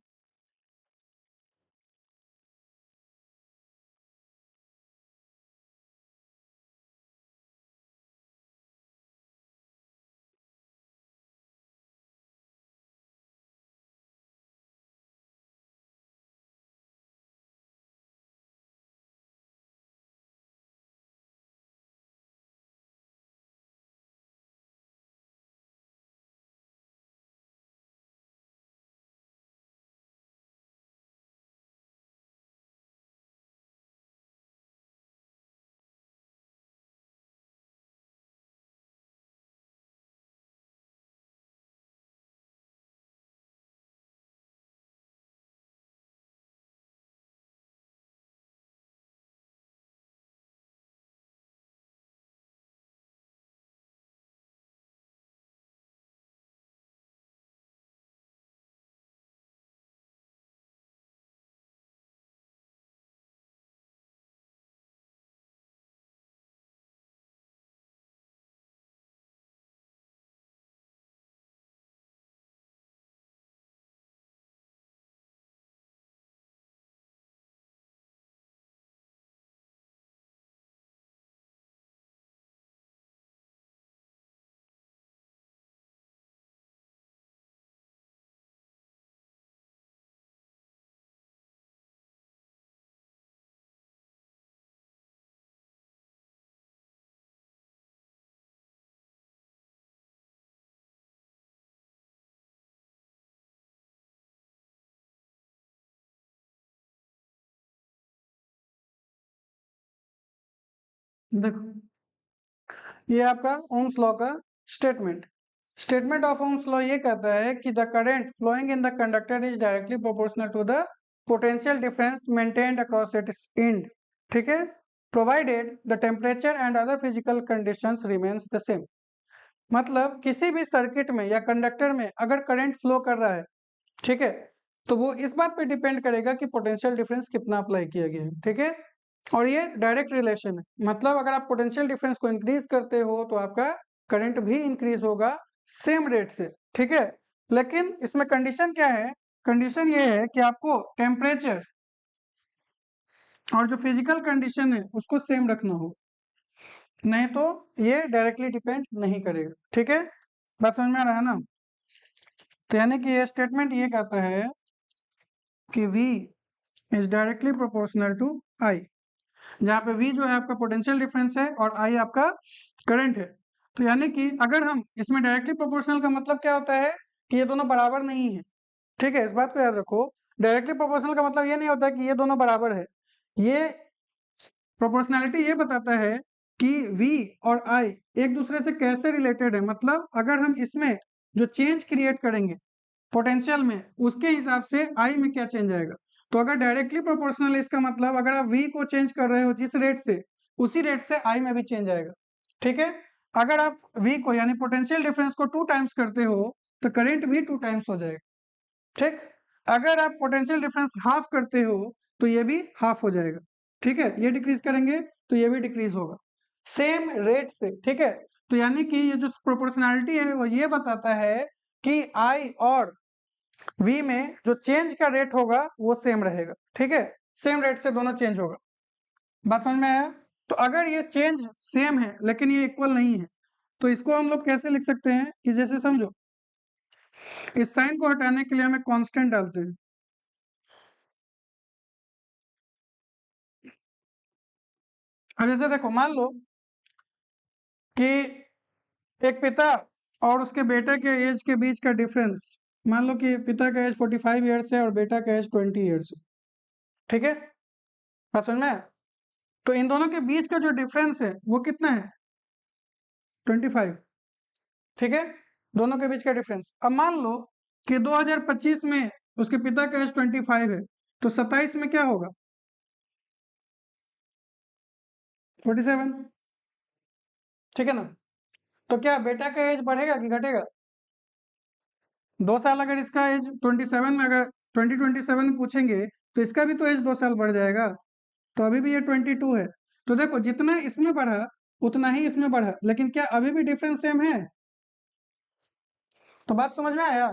देखो, ये आपका ओम्स लॉ का statement statement of Ohm's law ये कहता है कि the current flowing in the conductor is directly proportional to the potential difference maintained across its end, ठीक है, provided the temperature and other physical conditions remains the same. मतलब किसी भी circuit में या कंडक्टर में अगर करंट फ्लो कर रहा है, ठीक है, तो वो इस बात पे डिपेंड करेगा कि पोटेंशियल डिफरेंस कितना अप्लाई किया गया है, ठीक है। और ये डायरेक्ट रिलेशन है, मतलब अगर आप पोटेंशियल डिफरेंस को इंक्रीज करते हो तो आपका करंट भी इंक्रीज होगा सेम रेट से, ठीक है। लेकिन इसमें कंडीशन क्या है? कंडीशन ये है कि आपको टेम्परेचर और जो फिजिकल कंडीशन है उसको सेम रखना हो, नहीं तो ये डायरेक्टली डिपेंड नहीं करेगा, ठीक है। बात समझ में आ रहा है ना? तो यानी कि ये स्टेटमेंट ये कहता है कि V is directly proportional to I, जहाँ पे V जो है आपका पोटेंशियल डिफरेंस है और I आपका करंट है। तो यानी कि अगर हम इसमें डायरेक्टली प्रोपोर्शनल का मतलब क्या होता है कि ये दोनों बराबर नहीं है, ठीक है, इस बात को याद रखो। डायरेक्टली प्रोपोर्शनल का मतलब ये नहीं होता कि ये दोनों बराबर है। ये प्रोपोर्शनैलिटी ये बताता है कि V और I एक दूसरे से कैसे रिलेटेड है, मतलब अगर हम इसमें जो चेंज क्रिएट करेंगे पोटेंशियल में, उसके हिसाब से I में क्या चेंज आएगा। तो अगर डायरेक्टली प्रोपोर्शनल है, इसका मतलब अगर आप V को चेंज कर रहे हो जिस रेट से, उसी रेट से I में भी चेंज आएगा, ठीक है। अगर आप V को यानी पोटेंशियल डिफरेंस को 2 टाइम्स करते हो तो करंट भी 2 टाइम्स हो जाएगा, ठीक। अगर आप पोटेंशियल डिफरेंस हाफ करते हो तो ये भी हाफ हो जाएगा, ठीक है। ये डिक्रीज करेंगे तो ये भी डिक्रीज होगा सेम रेट से, ठीक है। तो यानी कि ये जो प्रोपोर्शनैलिटी है वो ये बताता है कि I और V में जो चेंज का रेट होगा वो सेम रहेगा, ठीक है, सेम रेट से दोनों चेंज होगा। बात समझ में आया? तो अगर ये चेंज सेम है लेकिन ये इक्वल नहीं है, तो इसको हम लोग कैसे लिख सकते हैं कि जैसे समझो, इस साइन को हटाने के लिए हमें कांस्टेंट डालते हैं। अब जैसे देखो, मान लो कि एक पिता और उसके बेटे के एज के बीच का डिफरेंस, मान लो कि पिता का एज 45 ईयर्स है और बेटा का एज 20 ईयर्स है। ठीक है, बात समझ में आया? तो इन दोनों के बीच का जो डिफरेंस है वो कितना है? 25। ठीक है, दोनों के बीच का डिफरेंस। अब मान लो कि 2025 में उसके पिता का एज 25 है, तो 27 में क्या होगा? 47। ठीक है ना? तो क्या बेटा का एज बढ़ेगा कि घटेगा? 2 साल अगर इसका एज 27 में, अगर 2027 में पूछेंगे तो इसका भी तो एज 2 साल बढ़ जाएगा। तो अभी भी ये 22 है। तो देखो, जितना इसमें बढ़ा उतना ही इसमें बढ़ा, लेकिन क्या अभी भी डिफरेंस सेम है? तो बात समझ में आया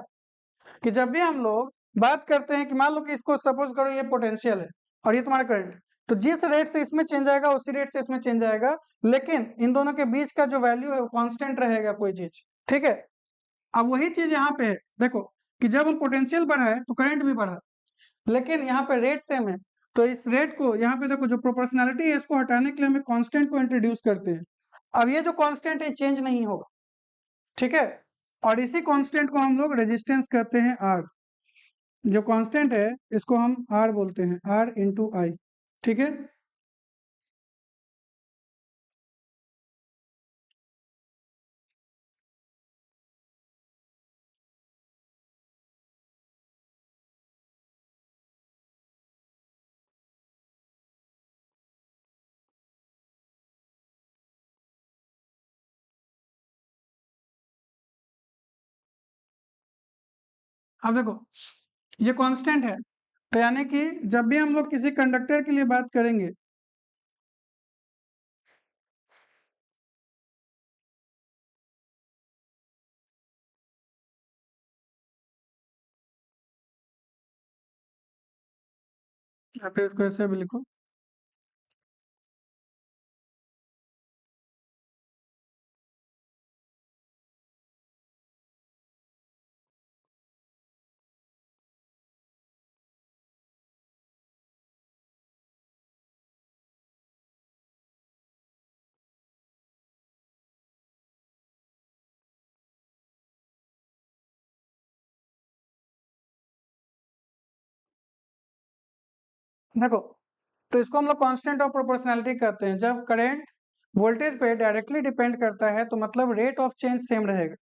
कि जब भी हम लोग बात करते हैं कि मान लो कि इसको सपोज करो ये पोटेंशियल है और ये तुम्हारा करंट, तो जिस रेट से इसमें चेंज आएगा उसी रेट से इसमें चेंज आएगा, लेकिन इन दोनों के बीच का जो वैल्यू है वो कांस्टेंट रहेगा कोई चीज। ठीक है, अब वही चीज यहाँ पे है। देखो कि जब हम पोटेंशियल बढ़ाए तो करंट भी बढ़ा, लेकिन यहाँ पे रेट सेम है। तो इस रेट को यहाँ पे देखो, जो प्रोपोर्शनैलिटी है इसको हटाने के लिए हमें कांस्टेंट को इंट्रोड्यूस करते हैं। अब ये जो कांस्टेंट है चेंज नहीं होगा। ठीक है, और इसी कांस्टेंट को हम लोग रेजिस्टेंस कहते हैं, आर। जो कांस्टेंट है इसको हम आर बोलते हैं, आर इंटू आई। ठीक है, अब देखो ये कांस्टेंट है, तो यानी कि जब भी हम लोग किसी कंडक्टर के लिए बात करेंगे, या फिर इसको ऐसे भी लिखो। देखो, तो इसको हम लोग कांस्टेंट ऑफ प्रोपोर्शनैलिटी कहते हैं। जब करंट वोल्टेज पे डायरेक्टली डिपेंड करता है तो मतलब रेट ऑफ चेंज सेम रहेगा।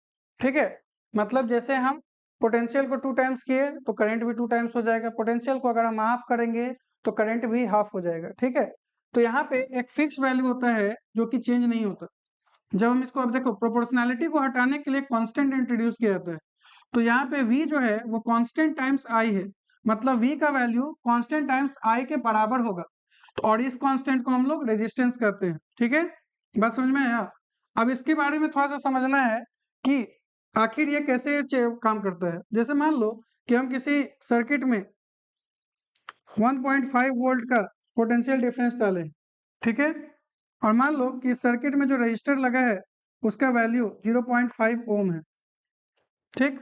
ठीक है, मतलब जैसे हम पोटेंशियल को 2 टाइम्स किए तो करंट भी 2 टाइम्स हो जाएगा। पोटेंशियल को अगर हम हाफ करेंगे तो करंट भी हाफ हो जाएगा। ठीक है, तो यहाँ पे एक फिक्स वैल्यू होता है जो कि चेंज नहीं होता। जब हम इसको, अब देखो, प्रोपोर्शनैलिटी को हटाने के लिए कांस्टेंट इंट्रोड्यूस किया जाता है। तो यहाँ पे v जो है वो कांस्टेंट टाइम्स i है, मतलब v का वैल्यू कांस्टेंट टाइम्स i के बराबर होगा। तो और इस कांस्टेंट को हम लोग रेजिस्टेंस कहते हैं। ठीक है, बात समझ में आया? अब इसके बारे में थोड़ा सा समझना है कि आखिर ये कैसे काम करता है। जैसे मान लो कि हम किसी सर्किट में 1.5 वोल्ट का पोटेंशियल डिफरेंस डालें। ठीक है, और मान लो कि सर्किट में जो रजिस्टर लगा है उसका वैल्यू 0.5 ओम है। ठीक,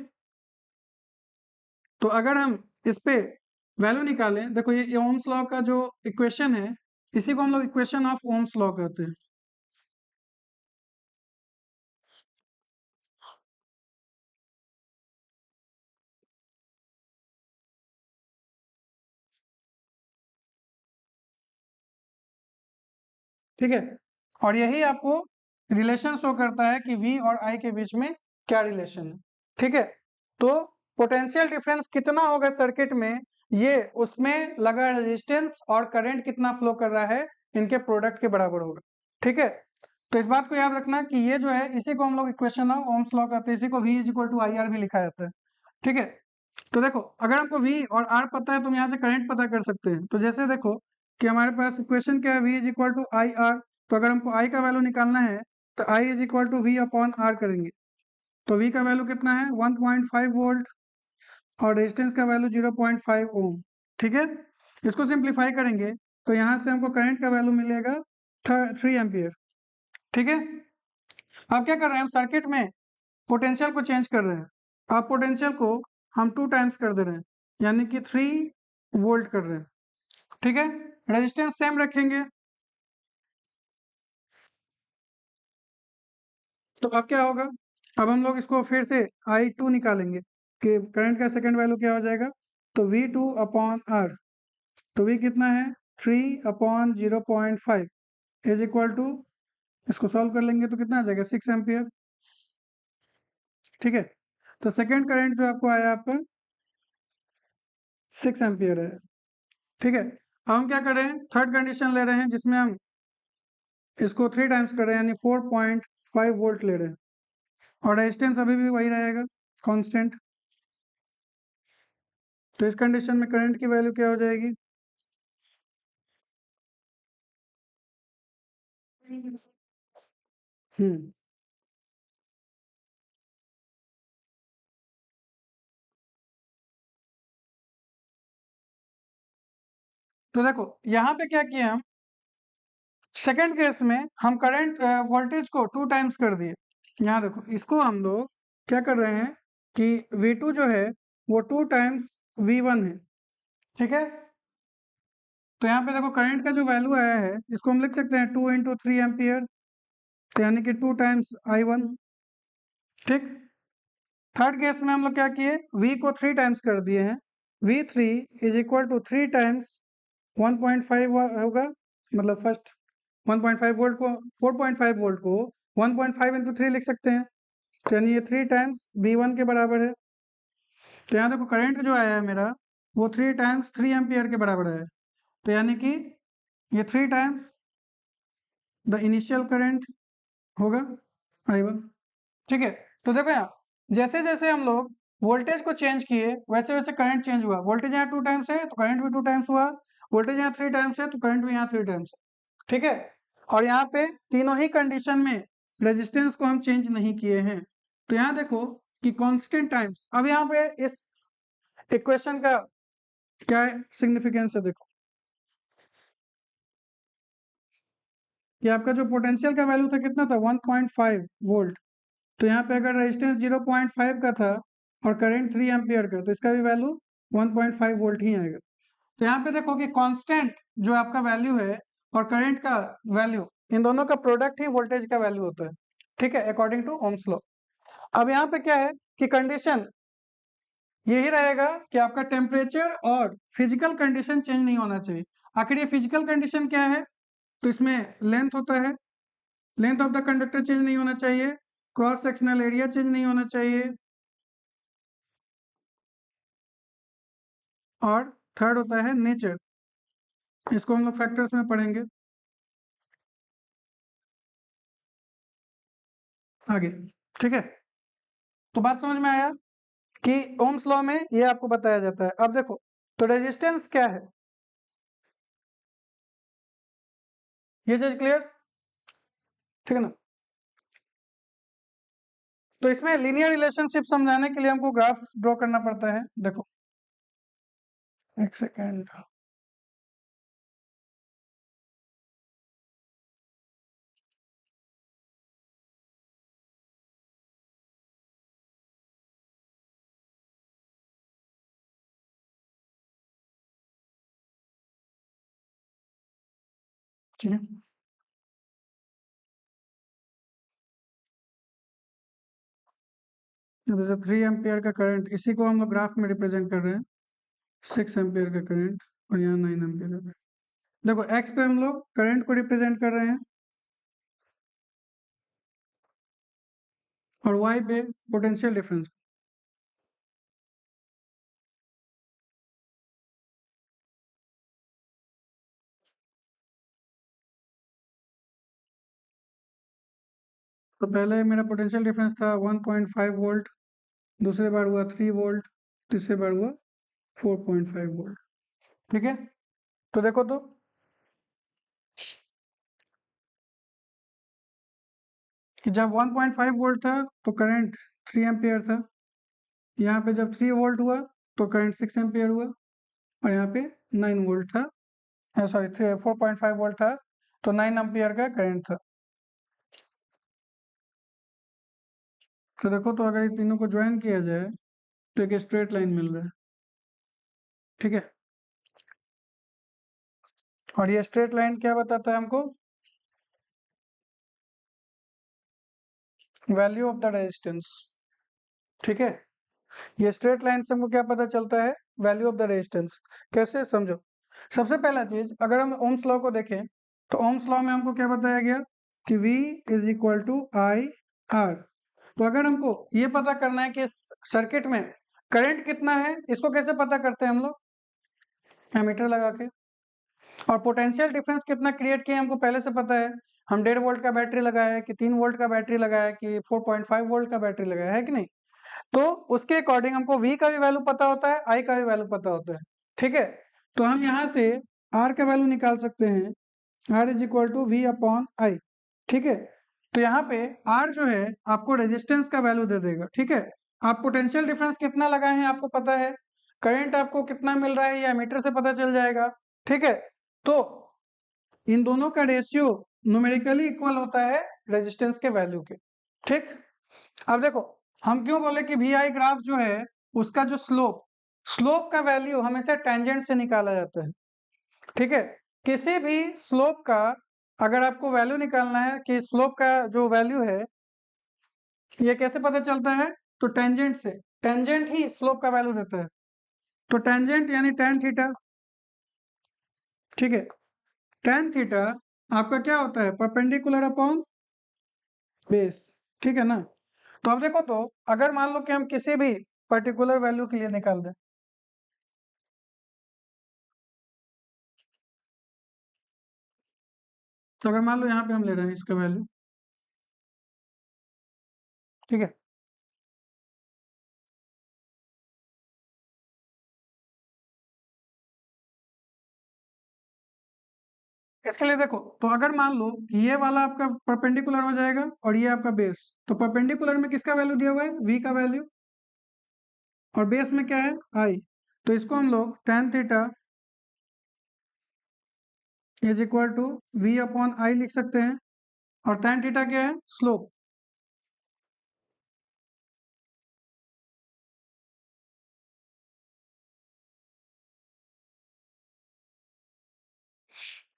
तो अगर हम इस पे वैल्यू निकालें, देखो ये ओम्स लॉ का जो इक्वेशन है, इसी को हम लोग इक्वेशन ऑफ ओम्स लॉ कहते हैं। ठीक है, और यही आपको रिलेशन शो करता है कि V और I के बीच में क्या रिलेशन है। ठीक है, तो पोटेंशियल डिफरेंस कितना होगा सर्किट में, ये उसमें लगा रेजिस्टेंस और करंट कितना फ्लो कर रहा है, इनके प्रोडक्ट के बराबर होगा। ठीक है, तो इस बात को याद रखना कि ये जो है इसी को हम लोग इक्वेशन ऑफ ओम्स लॉ कहते हैं। इसी को V is equal to I R भी लिखा जाता है। ठीक है, तो देखो अगर हमको V और R पता है तो हम यहाँ से करंट पता कर सकते हैं। तो जैसे देखो कि हमारे पास इक्वेशन क्या है, V is equal to I R. तो अगर हमको I का वैल्यू निकालना है तो I is equal to V upon R करेंगे। तो V का वैल्यू कितना है? 1.5 वोल्ट, और रेजिस्टेंस का वैल्यू 0.5 ओम। ठीक है, इसको सिंप्लीफाई करेंगे तो यहाँ से हमको करंट का वैल्यू मिलेगा 3 एम्पियर। ठीक है, अब क्या कर रहे हैं हम सर्किट में पोटेंशियल को चेंज कर रहे हैं। अब पोटेंशियल को हम 2 टाइम्स कर दे रहे हैं, यानी कि 3 वोल्ट कर रहे हैं। ठीक है, रेजिस्टेंस सेम रखेंगे। तो अब क्या होगा, अब हम लोग इसको फिर से I2 निकालेंगे कि करंट का सेकंड वैल्यू क्या हो जाएगा। तो V2/R, तो V कितना है 3/0.5 इज इक्वल टू, इसको सॉल्व कर लेंगे तो कितना आ जाएगा 6 एम्पियर। ठीक है, तो सेकंड करंट जो आपको आया आपका 6 एम्पियर है। ठीक है, अब हम क्या कर रहे हैं, थर्ड कंडीशन ले रहे हैं जिसमें हम इसको 3 टाइम्स कर रहे हैं, यानी 4.5 वोल्ट ले रहे हैं, और रेजिस्टेंस अभी भी वही रहेगा कांस्टेंट। तो इस कंडीशन में करंट की वैल्यू क्या हो जाएगी, हम्म तो देखो यहाँ पे क्या किया हम, सेकंड केस में हम करंट वोल्टेज को 2 टाइम्स कर दिए। यहाँ देखो, इसको हम लोग क्या कर रहे हैं कि V2 जो है वो 2 टाइम्स V1 है। ठीक है, तो यहाँ पे देखो करंट का जो वैल्यू आया है इसको हम लिख सकते हैं 2 × 3 एम्पियर, तो यानी कि 2 टाइम्स I1। ठीक, थर्ड केस में हम लोग क्या किए, V को 3 टाइम्स कर दिए हैं, V3 is equal to 3 times 1.5 होगा, मतलब फर्स्ट 1.5 वोल्ट को, 4.5 वोल्ट को 1.5 इंटू 3 लिख सकते हैं, तो यानी ये 3 टाइम्स V1 के बराबर है। तो यहाँ देखो करंट जो आया है मेरा वो 3 टाइम्स 3 एम्पियर के बराबर है, तो यानी कि ये 3 टाइम्स द इनिशियल करंट होगा I1। ठीक है, तो देखो यहाँ जैसे जैसे हम लोग वोल्टेज को चेंज किए वैसे वैसे करंट चेंज हुआ। वोल्टेज यहाँ 2 टाइम्स है तो करंट भी 2 टाइम्स हुआ, वोल्टेज यहाँ 3 टाइम्स है तो करंट भी यहाँ 3 टाइम्स है। ठीक है, और यहाँ पे तीनों ही कंडीशन में रेजिस्टेंस को हम चेंज नहीं किए हैं। तो यहाँ देखो कि कांस्टेंट टाइम्स, अब यहाँ पे इस इक्वेशन का क्या सिग्निफिकेंस है, देखो कि आपका जो पोटेंशियल का वैल्यू था कितना था 1.5 वोल्ट, तो यहाँ पे अगर रेजिस्टेंस 0.5 का था और करंट 3 एम्पियर का, तो इसका भी वैल्यू 1.5 वोल्ट ही आएगा। तो यहाँ पे देखो कि कांस्टेंट जो आपका वैल्यू है और करंट का वैल्यू, इन दोनों का प्रोडक्ट ही वोल्टेज का वैल्यू होता है। ठीक है, अकॉर्डिंग टू ओम्स लॉ। अब यहाँ पे क्या है कि कंडीशन यही रहेगा कि आपका टेम्परेचर और फिजिकल कंडीशन चेंज नहीं होना चाहिए। आखिर ये फिजिकल कंडीशन क्या है, तो इसमें लेंथ होता है, length of the conductor change नहीं होना चाहिए, क्रॉस सेक्शनल एरिया चेंज नहीं होना चाहिए, और थर्ड होता है नेचर। इसको हम लोग फैक्टर्स में पढ़ेंगे आगे। ठीक है, तो बात समझ में आया कि ओम्स लॉ में ये आपको बताया जाता है। अब देखो, तो रेजिस्टेंस क्या है, ये चीज क्लियर, ठीक है ना। तो इसमें लीनियर रिलेशनशिप समझाने के लिए हमको ग्राफ ड्रॉ करना पड़ता है। देखो एक सेकेंड, ठीक है। अब जैसे 3 एम्पियर का करंट, इसी को हम लोग ग्राफ में रिप्रेजेंट कर रहे हैं, 6 एम्पियर का करंट, और यहाँ 9 एम्पियर का करंट। देखो एक्स पे हम लोग करंट को रिप्रेजेंट कर रहे हैं और वाई पे पोटेंशियल डिफरेंस। तो पहले मेरा पोटेंशियल डिफरेंस था 1.5 वोल्ट, दूसरे बार हुआ 3 वोल्ट, तीसरे बार हुआ 4.5 वोल्ट। ठीक है, तो देखो तो कि जब 1.5 वोल्ट था तो करंट 3 एम्पियर था, यहाँ पे जब 3 वोल्ट हुआ तो करंट 6 एम्पियर हुआ, और यहाँ पे 9 वोल्ट था सॉरी 4.5 वोल्ट था, तो 9 एम्पियर का करंट था। तो देखो, तो अगर ये तीनों को ज्वाइन किया जाए तो एक स्ट्रेट लाइन मिल रहा है, ठीक है। और ये स्ट्रेट लाइन क्या बताता है हमको? वैल्यू ऑफ द रेजिस्टेंस, ठीक है। ये स्ट्रेट लाइन से हमको क्या पता चलता है? Value of the resistance. कैसे, समझो। सबसे पहला चीज, अगर हम ओम्स लॉ को देखें तो ओम्स लॉ में हमको क्या बताया गया कि V is equal to I R. तो अगर हमको ये पता करना है कि सर्किट में करंट कितना है, इसको कैसे पता करते हैं हम लोग? एमीटर लगा के। और पोटेंशियल डिफरेंस कितना क्रिएट किया हमको पहले से पता है। हम 1.5 वोल्ट का बैटरी लगाया है कि 3 वोल्ट का बैटरी लगाया है कि 4.5 वोल्ट का बैटरी लगाया है कि नहीं। तो उसके अकॉर्डिंग हमको V का भी वैल्यू पता होता है, I का भी वैल्यू पता होता है, ठीक है। तो हम यहाँ से R का वैल्यू निकाल सकते हैं, R is equal to V upon I, ठीक है। तो यहाँ पे R जो है आपको रेजिस्टेंस का वैल्यू दे देगा, ठीक है। आप पोटेंशियल डिफरेंस कितना लगाए हैं आपको पता है, करंट आपको कितना मिल रहा है ये एमीटर से पता चल जाएगा, ठीक है। तो इन दोनों का रेशियो न्यूमेरिकली इक्वल होता है रेजिस्टेंस के वैल्यू के, ठीक। अब देखो, हम क्यों बोले कि वी आई ग्राफ जो है उसका जो स्लोप स्लोप का वैल्यू हमेशा टेंजेंट से निकाला जाता है, ठीक है। किसी भी स्लोप का अगर आपको वैल्यू निकालना है कि स्लोप का जो वैल्यू है ये कैसे पता चलता है, तो टेंजेंट से। टेंजेंट ही स्लोप का वैल्यू देता है। तो टेंजेंट यानी tan थीटा, ठीक है। tan थीटा आपका क्या होता है? परपेंडिकुलर अपॉन बेस, ठीक है ना। तो अब देखो, तो अगर मान लो कि हम किसी भी पर्टिकुलर वैल्यू के लिए निकाल दें, तो अगर मान लो यहाँ पे हम ले रहे हैं इसका वैल्यू, ठीक है। इसके लिए देखो, तो अगर मान लो कि ये वाला आपका परपेंडिकुलर हो जाएगा और ये आपका बेस, तो परपेंडिकुलर में किसका वैल्यू दिया हुआ है? V का वैल्यू। और बेस में क्या है? I। तो इसको हम लोग tan theta is equal to V upon I लिख सकते हैं। और tan थीटा क्या है? स्लोप,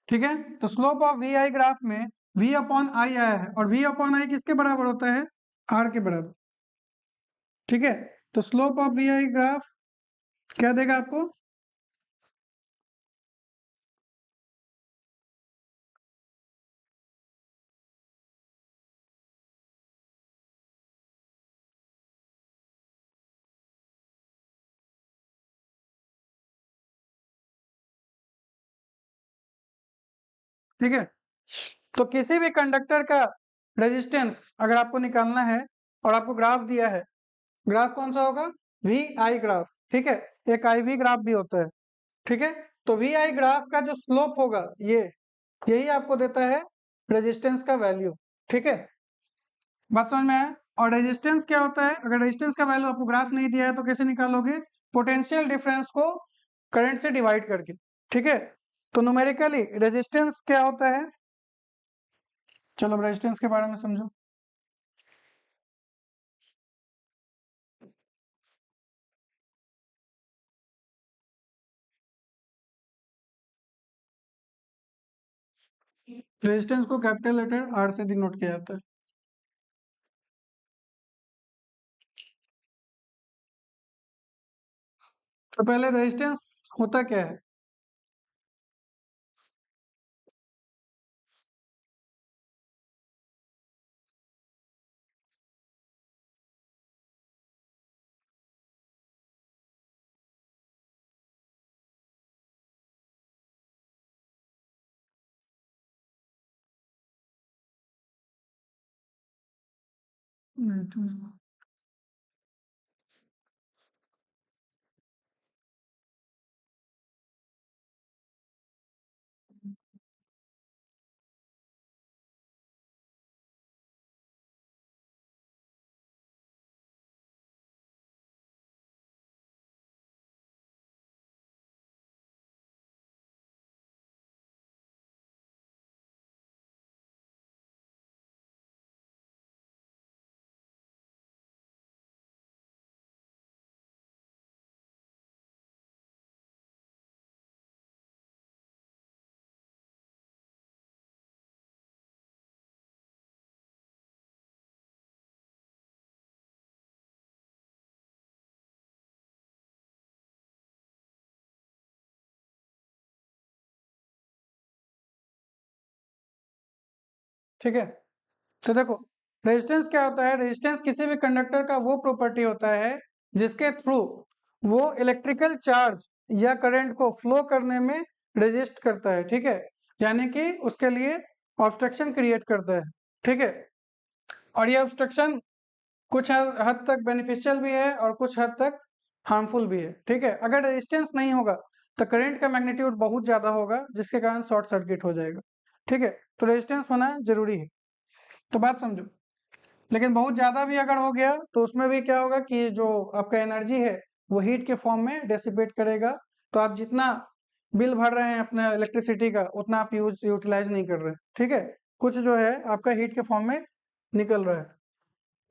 ठीक है। तो slope of V I graph में V अपॉन आई आया है, और V अपॉन आई किसके बराबर होता है? R के बराबर, ठीक है। तो slope of V I graph क्या देगा आपको? ठीक है। तो किसी भी कंडक्टर का रेजिस्टेंस अगर आपको निकालना है और आपको ग्राफ दिया है, ग्राफ कौन सा होगा? वी आई ग्राफ, ठीक है। एक आई वी ग्राफ भी होता है, ठीक है। तो वी आई ग्राफ का जो स्लोप होगा ये यही आपको देता है रेजिस्टेंस का वैल्यू, ठीक है। बात समझ में आया? और रेजिस्टेंस क्या होता है? अगर रेजिस्टेंस का वैल्यू आपको ग्राफ नहीं दिया है तो कैसे निकालोगे? पोटेंशियल डिफरेंस को करंट से डिवाइड करके, ठीक है। तो न्यूमेरिकली रेजिस्टेंस क्या होता है? चलो अब रेजिस्टेंस के बारे में समझो। रेजिस्टेंस को कैपिटल लेटर आर से डिनोट किया जाता है। तो पहले रेजिस्टेंस होता क्या है? ठीक है। तो देखो, रेजिस्टेंस क्या होता है? रेजिस्टेंस किसी भी कंडक्टर का वो प्रॉपर्टी होता है जिसके थ्रू वो इलेक्ट्रिकल चार्ज या करंट को फ्लो करने में रेजिस्ट करता है, ठीक है, यानी कि उसके लिए ऑब्स्ट्रक्शन क्रिएट करता है, ठीक है। और ये ऑब्स्ट्रक्शन कुछ हद तक बेनिफिशियल भी है और कुछ हद तक हार्मफुल भी है, ठीक है। अगर रेजिस्टेंस नहीं होगा तो करंट का मैग्नीट्यूड बहुत ज्यादा होगा जिसके कारण शॉर्ट सर्किट हो जाएगा, ठीक है। तो रेजिस्टेंस होना जरूरी है, तो बात समझो। लेकिन बहुत ज्यादा भी अगर हो गया तो उसमें भी क्या होगा कि जो आपका एनर्जी है वो हीट के फॉर्म में डेसिपेट करेगा, तो आप जितना बिल भर रहे हैं अपने इलेक्ट्रिसिटी का उतना आप यूटिलाइज नहीं कर रहे हैं, ठीक है। कुछ जो है आपका हीट के फॉर्म में निकल रहा है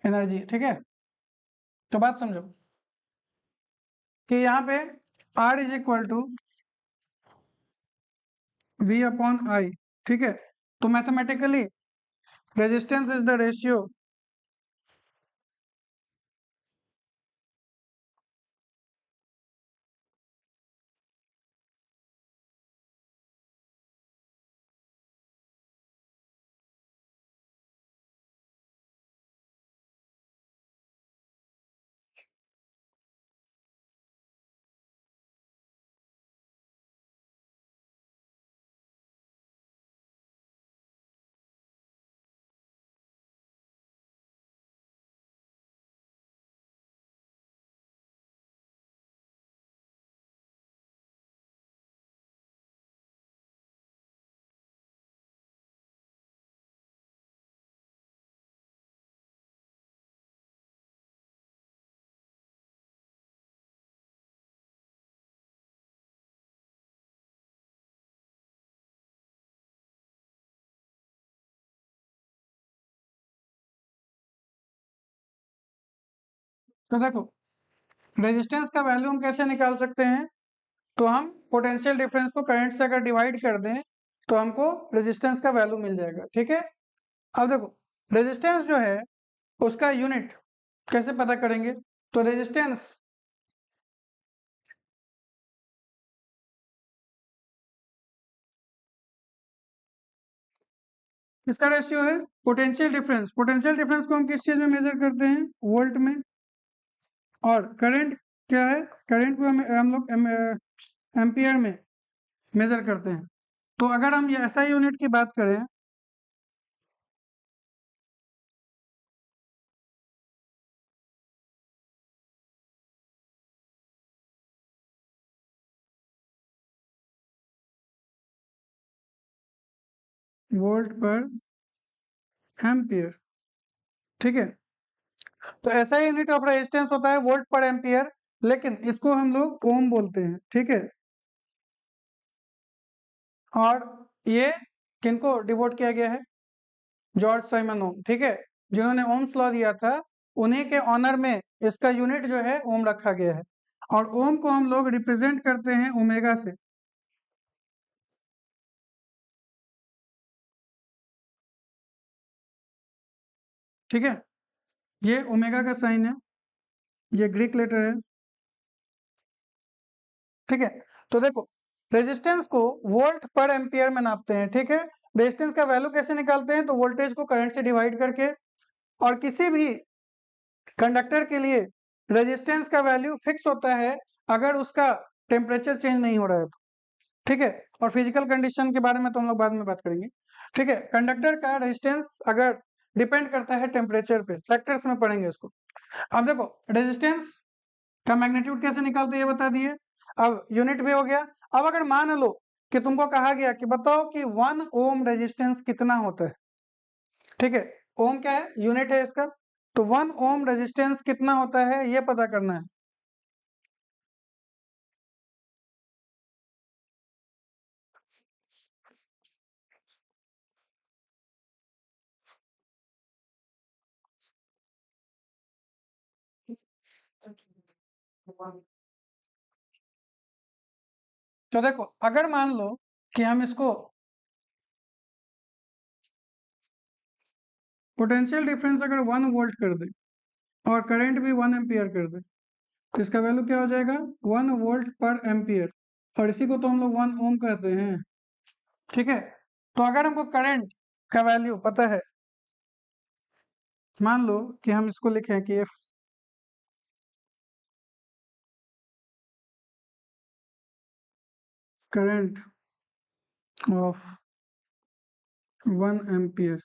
एनर्जी, ठीक है। तो बात समझो कि यहाँ पे R is equal to V upon I, ठीक है। तो mathematically resistance is the ratio तो देखो, रेजिस्टेंस का वैल्यू हम कैसे निकाल सकते हैं? तो हम पोटेंशियल डिफरेंस को करंट से अगर डिवाइड कर दें तो हमको रेजिस्टेंस का वैल्यू मिल जाएगा, ठीक है। अब देखो, रेजिस्टेंस जो है उसका यूनिट कैसे पता करेंगे? तो रेजिस्टेंस किसका रेशियो है? Potential difference. पोटेंशियल डिफरेंस को हम किस चीज में मेजर करते हैं? वोल्ट में। और करंट क्या है? करंट को हम लोग एम्पियर में मेजर करते हैं। तो अगर हम ये ऐसा यूनिट की बात करें, वोल्ट पर एम्पियर, ठीक है। तो ऐसा यूनिट ऑफ रेजिस्टेंस होता है वोल्ट पर एम्पियर, लेकिन इसको हम लोग ओम बोलते हैं, ठीक है। और ये किनको डिवोट किया गया है? जॉर्ज साइमन ओम, ठीक है, जिन्होंने ओम्स लॉ दिया था। उन्हीं के ऑनर में इसका यूनिट जो है ओम रखा गया है। और ओम को हम लोग रिप्रेजेंट करते हैं ओमेगा से, ठीक है। ये ओमेगा का साइन है, ये ग्रीक लेटर है, ठीक है। तो देखो, रेजिस्टेंस को वोल्ट पर एम्पियर में नापते हैं, ठीक है। रेजिस्टेंस का वैल्यू कैसे निकालते हैं? तो वोल्टेज को करंट से डिवाइड करके। और किसी भी कंडक्टर के लिए रेजिस्टेंस का वैल्यू फिक्स होता है अगर उसका टेम्परेचर चेंज नहीं हो रहा है तो, ठीक है। और फिजिकल कंडीशन के बारे में तो हम लोग बाद में बात करेंगे, ठीक है। कंडक्टर का रेजिस्टेंस अगर डिपेंड करता है टेम्परेचर पे, फैक्टर्स में पढ़ेंगे इसको। अब देखो, रेजिस्टेंस का मैग्नीट्यूड कैसे निकालते हैं ये बता दिए। अब यूनिट भी हो गया। अब अगर मान लो कि तुमको कहा गया कि बताओ कि 1 ओम रेजिस्टेंस कितना होता है, ठीक है। ओम क्या है? यूनिट है इसका। तो 1 ओम रेजिस्टेंस कितना होता है ये पता करना है। तो देखो, अगर मान लो कि हम इसको पोटेंशियल डिफरेंस अगर 1 वोल्ट कर दें और करंट भी 1 एम्पियर कर दें तो इसका वैल्यू क्या हो जाएगा? 1 वोल्ट पर एम्पियर। और इसी को तो हम लोग 1 ओम कहते हैं, ठीक है। तो अगर हमको करंट का वैल्यू पता है। मान लो कि हम इसको लिखें कि इफ करंट ऑफ 1 एम्पियर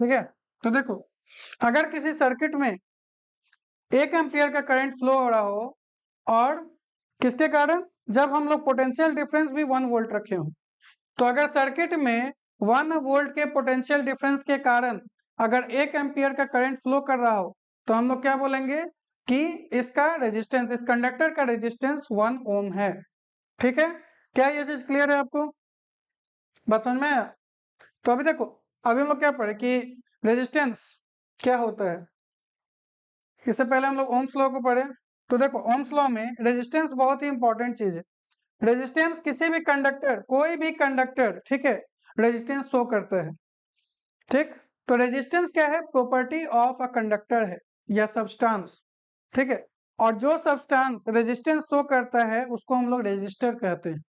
ठीक है। तो देखो, अगर किसी सर्किट में 1 एम्पियर का करंट फ्लो हो रहा हो और किसके कारण, जब हम लोग पोटेंशियल डिफरेंस भी 1 वोल्ट रखे हो, तो अगर सर्किट में 1 वोल्ट के पोटेंशियल डिफरेंस के कारण अगर 1 एम्पियर का करंट फ्लो कर रहा हो, तो हम लोग क्या बोलेंगे कि इसका रेजिस्टेंस, इस कंडक्टर का रेजिस्टेंस 1 ओम है। ठीक है, क्या ये चीज क्लियर है आपको? बात समझ में आया? तो अभी देखो, अभी हम लोग क्या पढ़े कि रेजिस्टेंस क्या होता है। इससे पहले हम लोग ओम्स लॉ को पढ़े। तो देखो, ओम्स लॉ में रेजिस्टेंस बहुत ही इंपॉर्टेंट चीज है। रेजिस्टेंस किसी भी कंडक्टर, कोई भी कंडक्टर, ठीक है, रेजिस्टेंस शो करता है। ठीक, तो रेजिस्टेंस क्या है? प्रॉपर्टी ऑफ अ कंडक्टर है या सब्सटेंस। ठीक है, और जो सब्सटेंस रेजिस्टेंस शो करता है उसको हम लोग रेजिस्टर कहते हैं।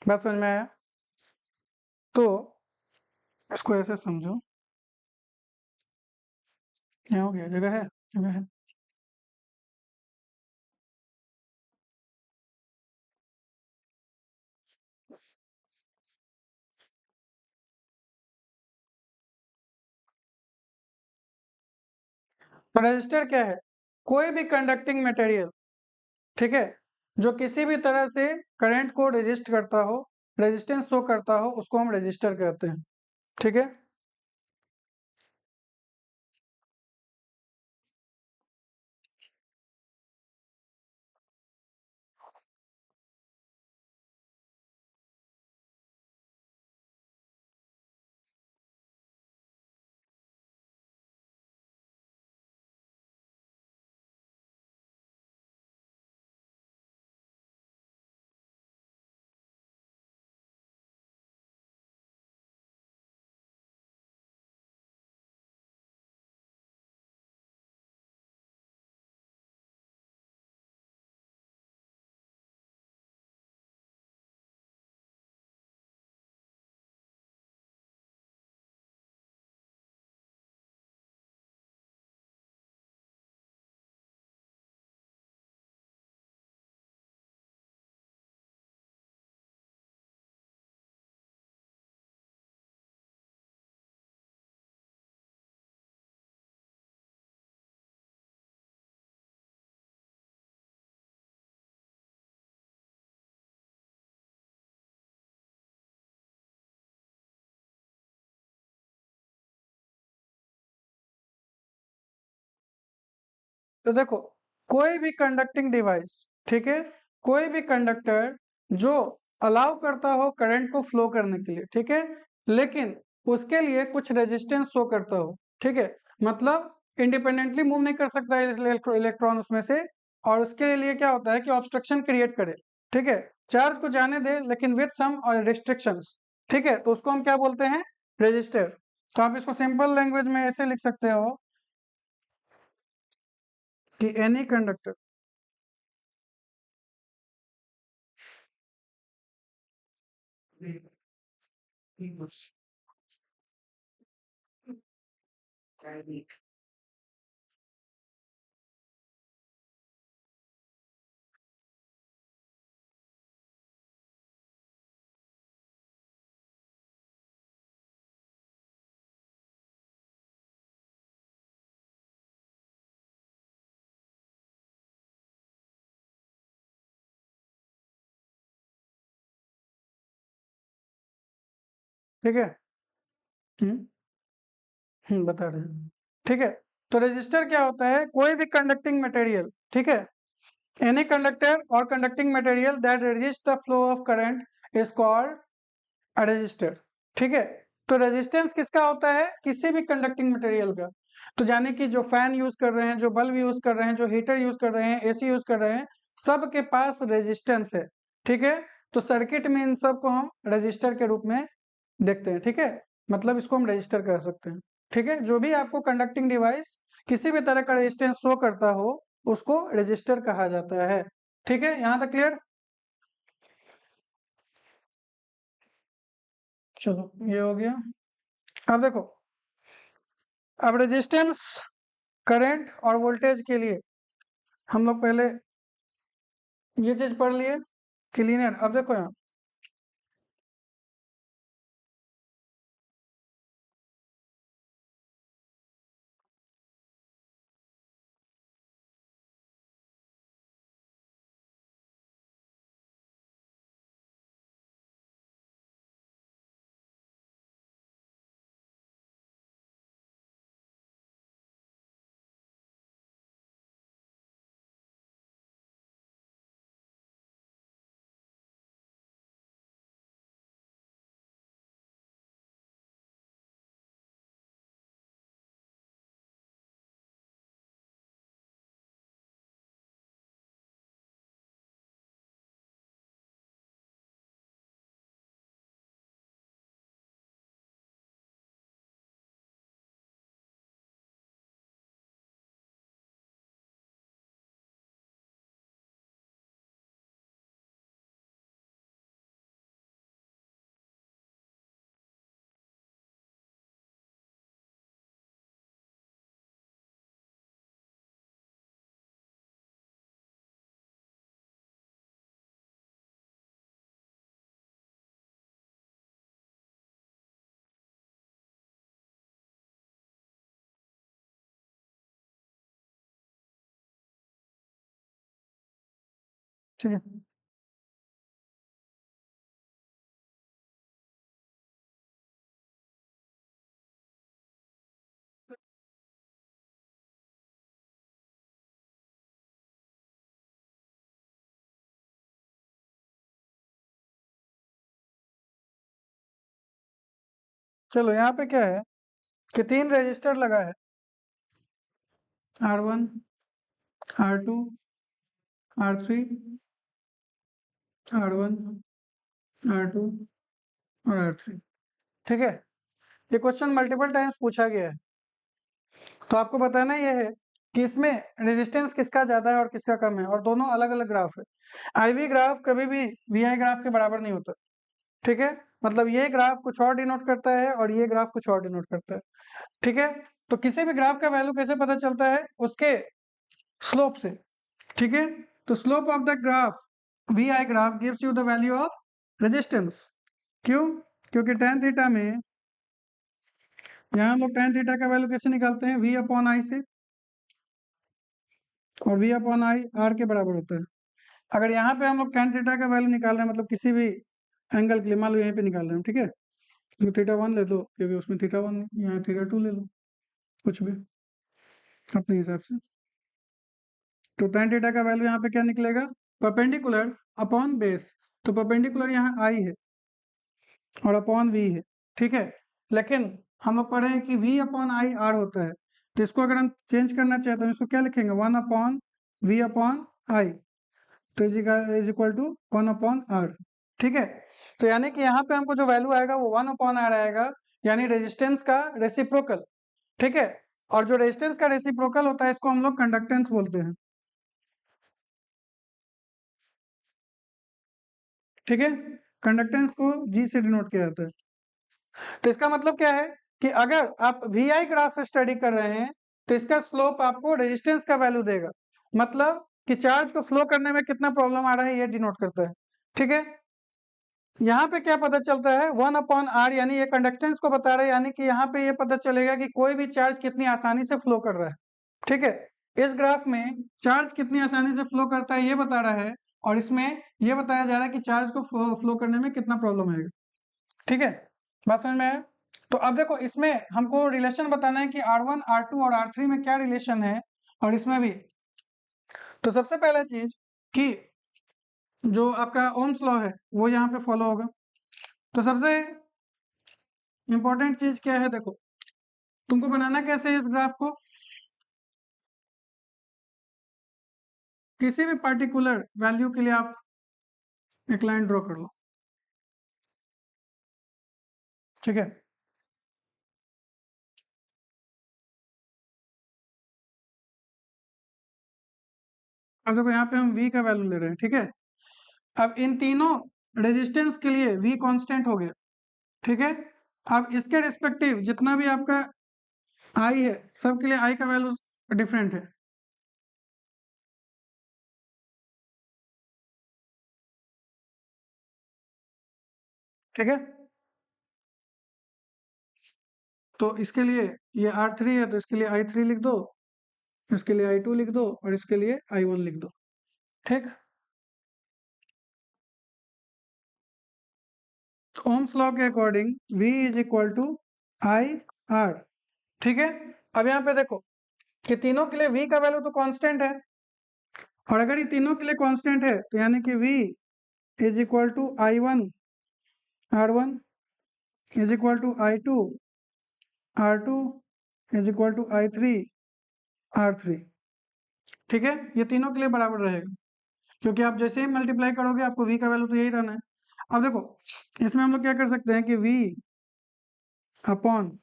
बात समझ में आया? तो इसको ऐसे समझो, क्या हो गया, जगह है, जगह है। तो रेजिस्टर क्या है? कोई भी कंडक्टिंग मटेरियल, ठीक है, जो किसी भी तरह से करंट को रेजिस्ट करता हो, रेजिस्टेंस शो करता हो, उसको हम रेजिस्टर कहते हैं। ठीक है, तो देखो, कोई भी कंडक्टिंग डिवाइस, ठीक है, कोई भी कंडक्टर जो अलाउ करता हो करंट को फ्लो करने के लिए, ठीक है, लेकिन उसके लिए कुछ रेजिस्टेंस शो करता हो, ठीक है, मतलब इंडिपेंडेंटली मूव नहीं कर सकता है इलेक्ट्रॉन उसमें से, और उसके लिए क्या होता है कि ऑब्स्ट्रक्शन क्रिएट करे, ठीक है, चार्ज को जाने दे लेकिन विथ सम रिस्ट्रिक्शंस। ठीक है, तो उसको हम क्या बोलते हैं? रेजिस्टर। तो आप इसको सिंपल लैंग्वेज में ऐसे लिख सकते हो कि एनी कंडक्टर ठीक है। बता रहे हैं। ठीक है। तो रजिस्टर क्या होता है? कोई भी कंडक्टिंग मटेरियल, ठीक है, एनी कंडक्टर और conducting material that resist the flow of current is called a resistor. ठीक है। तो रेजिस्टेंस किसका होता है? किसी भी कंडक्टिंग मटेरियल का। तो यानी कि जो फैन यूज कर रहे हैं, जो बल्ब यूज कर रहे हैं, जो हीटर यूज कर रहे हैं, एसी यूज कर रहे हैं, सबके पास रेजिस्टेंस है। ठीक है। तो सर्किट में इन सब को हम रजिस्टर के रूप में देखते हैं। ठीक है। मतलब इसको हम रजिस्टर कह सकते हैं। ठीक है। जो भी आपको कंडक्टिंग डिवाइस किसी भी तरह का रेजिस्टेंस शो करता हो, उसको रजिस्टर कहा जाता है। ठीक है। यहाँ तक क्लियर? चलो, ये हो गया। अब देखो, अब रेजिस्टेंस, करंट और वोल्टेज के लिए हम लोग पहले ये चीज पढ़ लिए। क्लियर? अब देखो यहाँ, ठीक है, चलो यहाँ पे क्या है कि तीन रजिस्टर लगा है, R1, R2, R3, R1, R2 और R3। ठीक है। ये क्वेश्चन मल्टीपल टाइम्स पूछा गया है, तो आपको बताना ये है कि इसमें रेजिस्टेंस किसका ज्यादा है और किसका कम है, और दोनों अलग अलग ग्राफ है। IV ग्राफ कभी भी VI ग्राफ के बराबर नहीं होता। ठीक है। मतलब ये ग्राफ कुछ और डिनोट करता है और ये ग्राफ कुछ और डिनोट करता है। ठीक है। तो किसी भी ग्राफ का वैल्यू कैसे पता चलता है? उसके स्लोप से। ठीक है। तो slope of the graph, VI graph, gives you the value of resistance. क्यों? क्योंकि tan थीटा में, यहाँ हम लोग tan थीटा का वैल्यू कैसे निकालते हैं? V अपॉन I से, और V अपॉन I R के बराबर होता है। अगर यहाँ पे हम लोग tan थीटा का वैल्यू निकाल रहे हैं, मतलब किसी भी एंगल के लिए, मान लो यहीं पे निकाल रहे हैं, ठीक है, तो θ1 ले लो, क्योंकि उसमें θ1, यहाँ θ2 ले लो, कुछ भी अपने हिसाब से। तो tan थीटा का वैल्यू यहाँ पे क्या निकलेगा? Perpendicular upon base. तो परपेंडिकुलर यहाँ I है और अपॉन V है। ठीक है। लेकिन हम लोग पढ़े हैं कि V अपॉन I R होता है, तो इसको अगर हम चेंज करना चाहते हैं, इसको क्या लिखेंगे? 1 अपॉन V अपॉन I, तो is equal to 1 upon R। ठीक है। तो यानी कि यहाँ पे हमको जो वैल्यू आएगा वो 1 अपॉन R आएगा, यानी रेजिस्टेंस का रेसिप्रोकल। ठीक है। और जो रेजिस्टेंस का रेसिप्रोकल होता है, इसको हम लोग कंडक्टेंस बोलते हैं। ठीक है। कंडक्टेंस को G से डिनोट किया जाता है। तो इसका मतलब क्या है कि अगर आप वी आई ग्राफ स्टडी कर रहे हैं तो इसका स्लोप आपको रेजिस्टेंस का वैल्यू देगा, मतलब कि चार्ज को फ्लो करने में कितना प्रॉब्लम आ रहा है ये डिनोट करता है। ठीक है, यहाँ पे क्या पता चलता है 1/r, यानी ये कंडक्टेंस को बता रहे हैं, यानी कि यहाँ पे ये पता चलेगा कि कोई भी चार्ज कितनी आसानी से फ्लो कर रहा है। ठीक है, इस ग्राफ में चार्ज कितनी आसानी से फ्लो करता है ये बता रहा है, और इसमें ये बताया जा रहा है कि चार्ज को फ्लो करने में कितना प्रॉब्लम आएगा। ठीक है, बात समझ में आया? तो अब देखो इसमें हमको रिलेशन बताना है कि R1, R2 और R3 में क्या रिलेशन है, और इसमें भी। तो सबसे पहला चीज कि जो आपका ओम्स लॉ है वो यहाँ पे फॉलो होगा। तो सबसे इंपॉर्टेंट चीज क्या है, देखो तुमको बनाना कैसे है इस ग्राफ को, किसी भी पर्टिकुलर वैल्यू के लिए आप एक लाइन ड्रॉ कर लो। ठीक है, अब देखो यहाँ पे हम v का वैल्यू ले रहे हैं। ठीक है, अब इन तीनों रेजिस्टेंस के लिए v कांस्टेंट हो गया। ठीक है, अब इसके रिस्पेक्टिव जितना भी आपका i है, सब के लिए i का वैल्यू डिफरेंट है। ठीक है, तो इसके लिए ये R3 है तो इसके लिए i3 लिख दो, इसके लिए i2 लिख दो, और इसके लिए i1 लिख दो। ठीक, ओम्स लॉ के according v is equal to I R. ठीक है, अब यहाँ पे देखो कि तीनों के लिए v का वैल्यू तो कांस्टेंट है, और अगर ये तीनों के लिए कांस्टेंट है तो यानी कि v is equal to i1 r1 is equal to i2 r2 is equal to i3 r3। ठीक है, ये तीनों के लिए बराबर रहेगा, क्योंकि आप जैसे ही मल्टीप्लाई करोगे आपको v का वैल्यू तो यही रहना है। अब देखो इसमें हम लोग क्या कर सकते हैं कि v अपॉन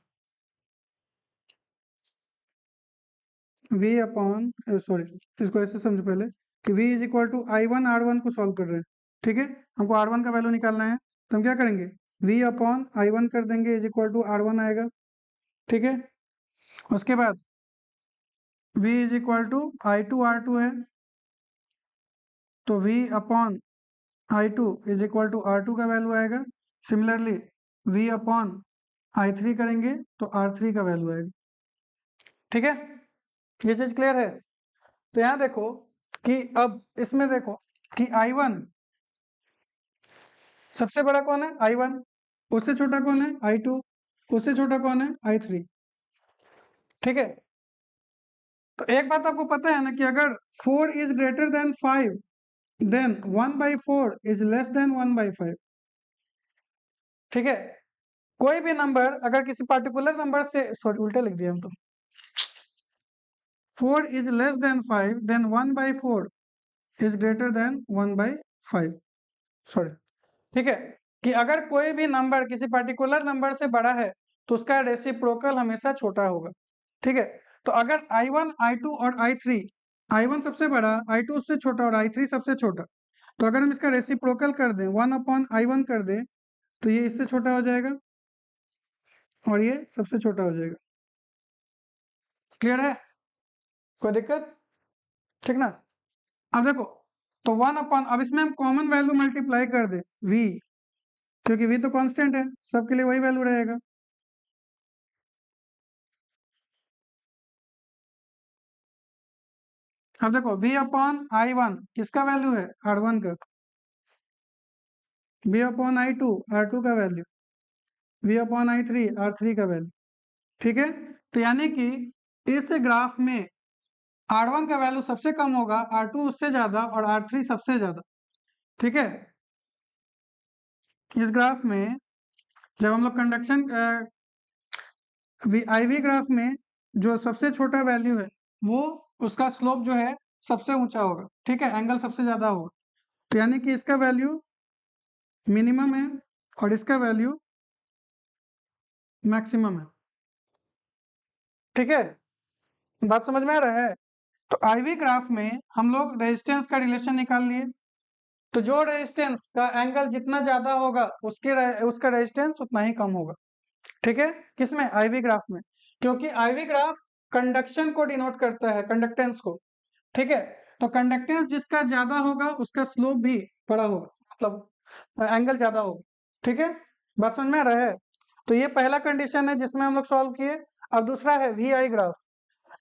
सॉरी, इसको ऐसे समझो पहले कि v is equal to i1 r1 को सॉल्व कर रहे हैं। ठीक है, हमको r1 का वैल्यू निकालना है, तो हम क्या करेंगे, v अपॉन i1 कर देंगे इज इक्वल टू r1 आएगा। ठीक है, उसके बाद v is equal to i2 r2 है, तो v upon i2 is equal to r2 का वैल्यू आएगा। सिमिलरली v अपॉन i3 करेंगे तो r3 का वैल्यू आएगा। ठीक है, ये चीज क्लियर है? तो यहाँ देखो कि अब इसमें देखो कि i1 सबसे बड़ा कौन है, i1, उससे छोटा कौन है, i2, उससे छोटा कौन है, i3। ठीक है, तो एक बात आपको पता है ना कि अगर 4 is greater than 5 then 1/4 is less than 1/5। ठीक है, कोई भी नंबर अगर किसी पर्टिकुलर नंबर से, सॉरी उल्टा लिख दिया हम तो, 4 is less than 5 then 1/4 is greater than 1/5। Sorry, ठीक है, कि अगर कोई भी नंबर किसी पर्टिकुलर नंबर से बड़ा है तो उसका रेसिप्रोकल हमेशा छोटा होगा। ठीक है, तो अगर i1 i2 और i3, i1 सबसे बड़ा, i2 उससे छोटा और i3 सबसे छोटा, तो अगर हम इसका रेसिप्रोकल कर दें 1/i1 कर दें तो ये इससे छोटा हो जाएगा और ये सबसे छोटा हो जाएगा। क्लियर है? कोई दिक्कत? ठीक ना? अब देखो, तो अब इसमें हम कॉमन वैल्यू मल्टीप्लाई कर दें v, क्योंकि v तो कांस्टेंट है, सबके लिए वही वैल्यू रहेगा। अब देखो v अपॉन i1 किसका वैल्यू है, r1 का, v अपॉन i2 r2 का value, v upon i3 r3 का वैल्यू। ठीक है, तो यानी कि इस ग्राफ में r1 का वैल्यू सबसे कम होगा, r2 उससे ज्यादा और r3 सबसे ज्यादा। ठीक है, इस ग्राफ में जब हम लोग कंडक्शन IV ग्राफ में जो सबसे छोटा वैल्यू है वो, उसका स्लोप जो है सबसे ऊंचा होगा। ठीक है, एंगल सबसे ज्यादा होगा, तो यानी कि इसका वैल्यू मिनिमम है और इसका वैल्यू मैक्सिमम है। ठीक है, बात समझ में आ रहा है? तो IV ग्राफ में हम लोग रेजिस्टेंस का रिलेशन निकाल लिए, तो जो रेजिस्टेंस का एंगल जितना ज्यादा होगा उसका रेजिस्टेंस उतना ही कम होगा। ठीक है, किसमें? आईवी ग्राफ में, क्योंकि आईवी ग्राफ कंडक्शन को डिनोट करता है, कंडक्टेंस को। ठीक है, तो कंडक्टेंस जिसका ज्यादा होगा उसका स्लोप भी बड़ा होगा, मतलब एंगल ज्यादा होगा। ठीक है, बात समझ में आ रहा है? तो ये पहला कंडीशन है जिसमें हम लोग सॉल्व किए। अब दूसरा है वी आई ग्राफ।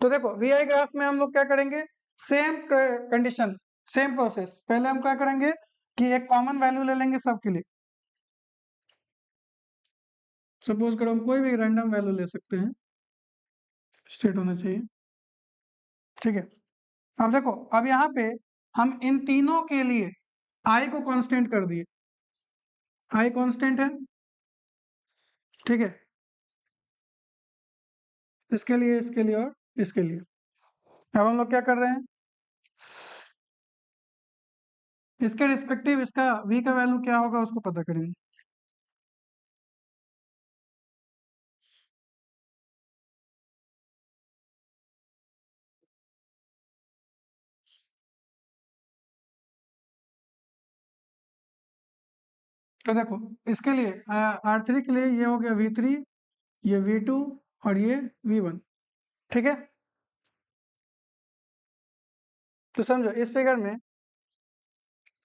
तो देखो वी आई ग्राफ में हम लोग क्या करेंगे, सेम कंडीशन, सेम प्रोसेस। पहले हम क्या करेंगे कि एक कॉमन वैल्यू ले लेंगे सबके लिए। सपोज करो हम कोई भी रैंडम वैल्यू ले सकते हैं, स्ट्रेट होना चाहिए। ठीक है, अब देखो, अब यहाँ पे हम इन तीनों के लिए आई को कांस्टेंट कर दिए। आई कांस्टेंट है, ठीक है, इसके लिए और इसके लिए। अब हम लोग क्या कर रहे हैं, इसके रिस्पेक्टिव इसका v का वैल्यू क्या होगा उसको पता करेंगे। तो देखो इसके लिए R3 के लिए ये हो गया v3, ये v2 और ये v1। ठीक है, तो समझो इस फिगर में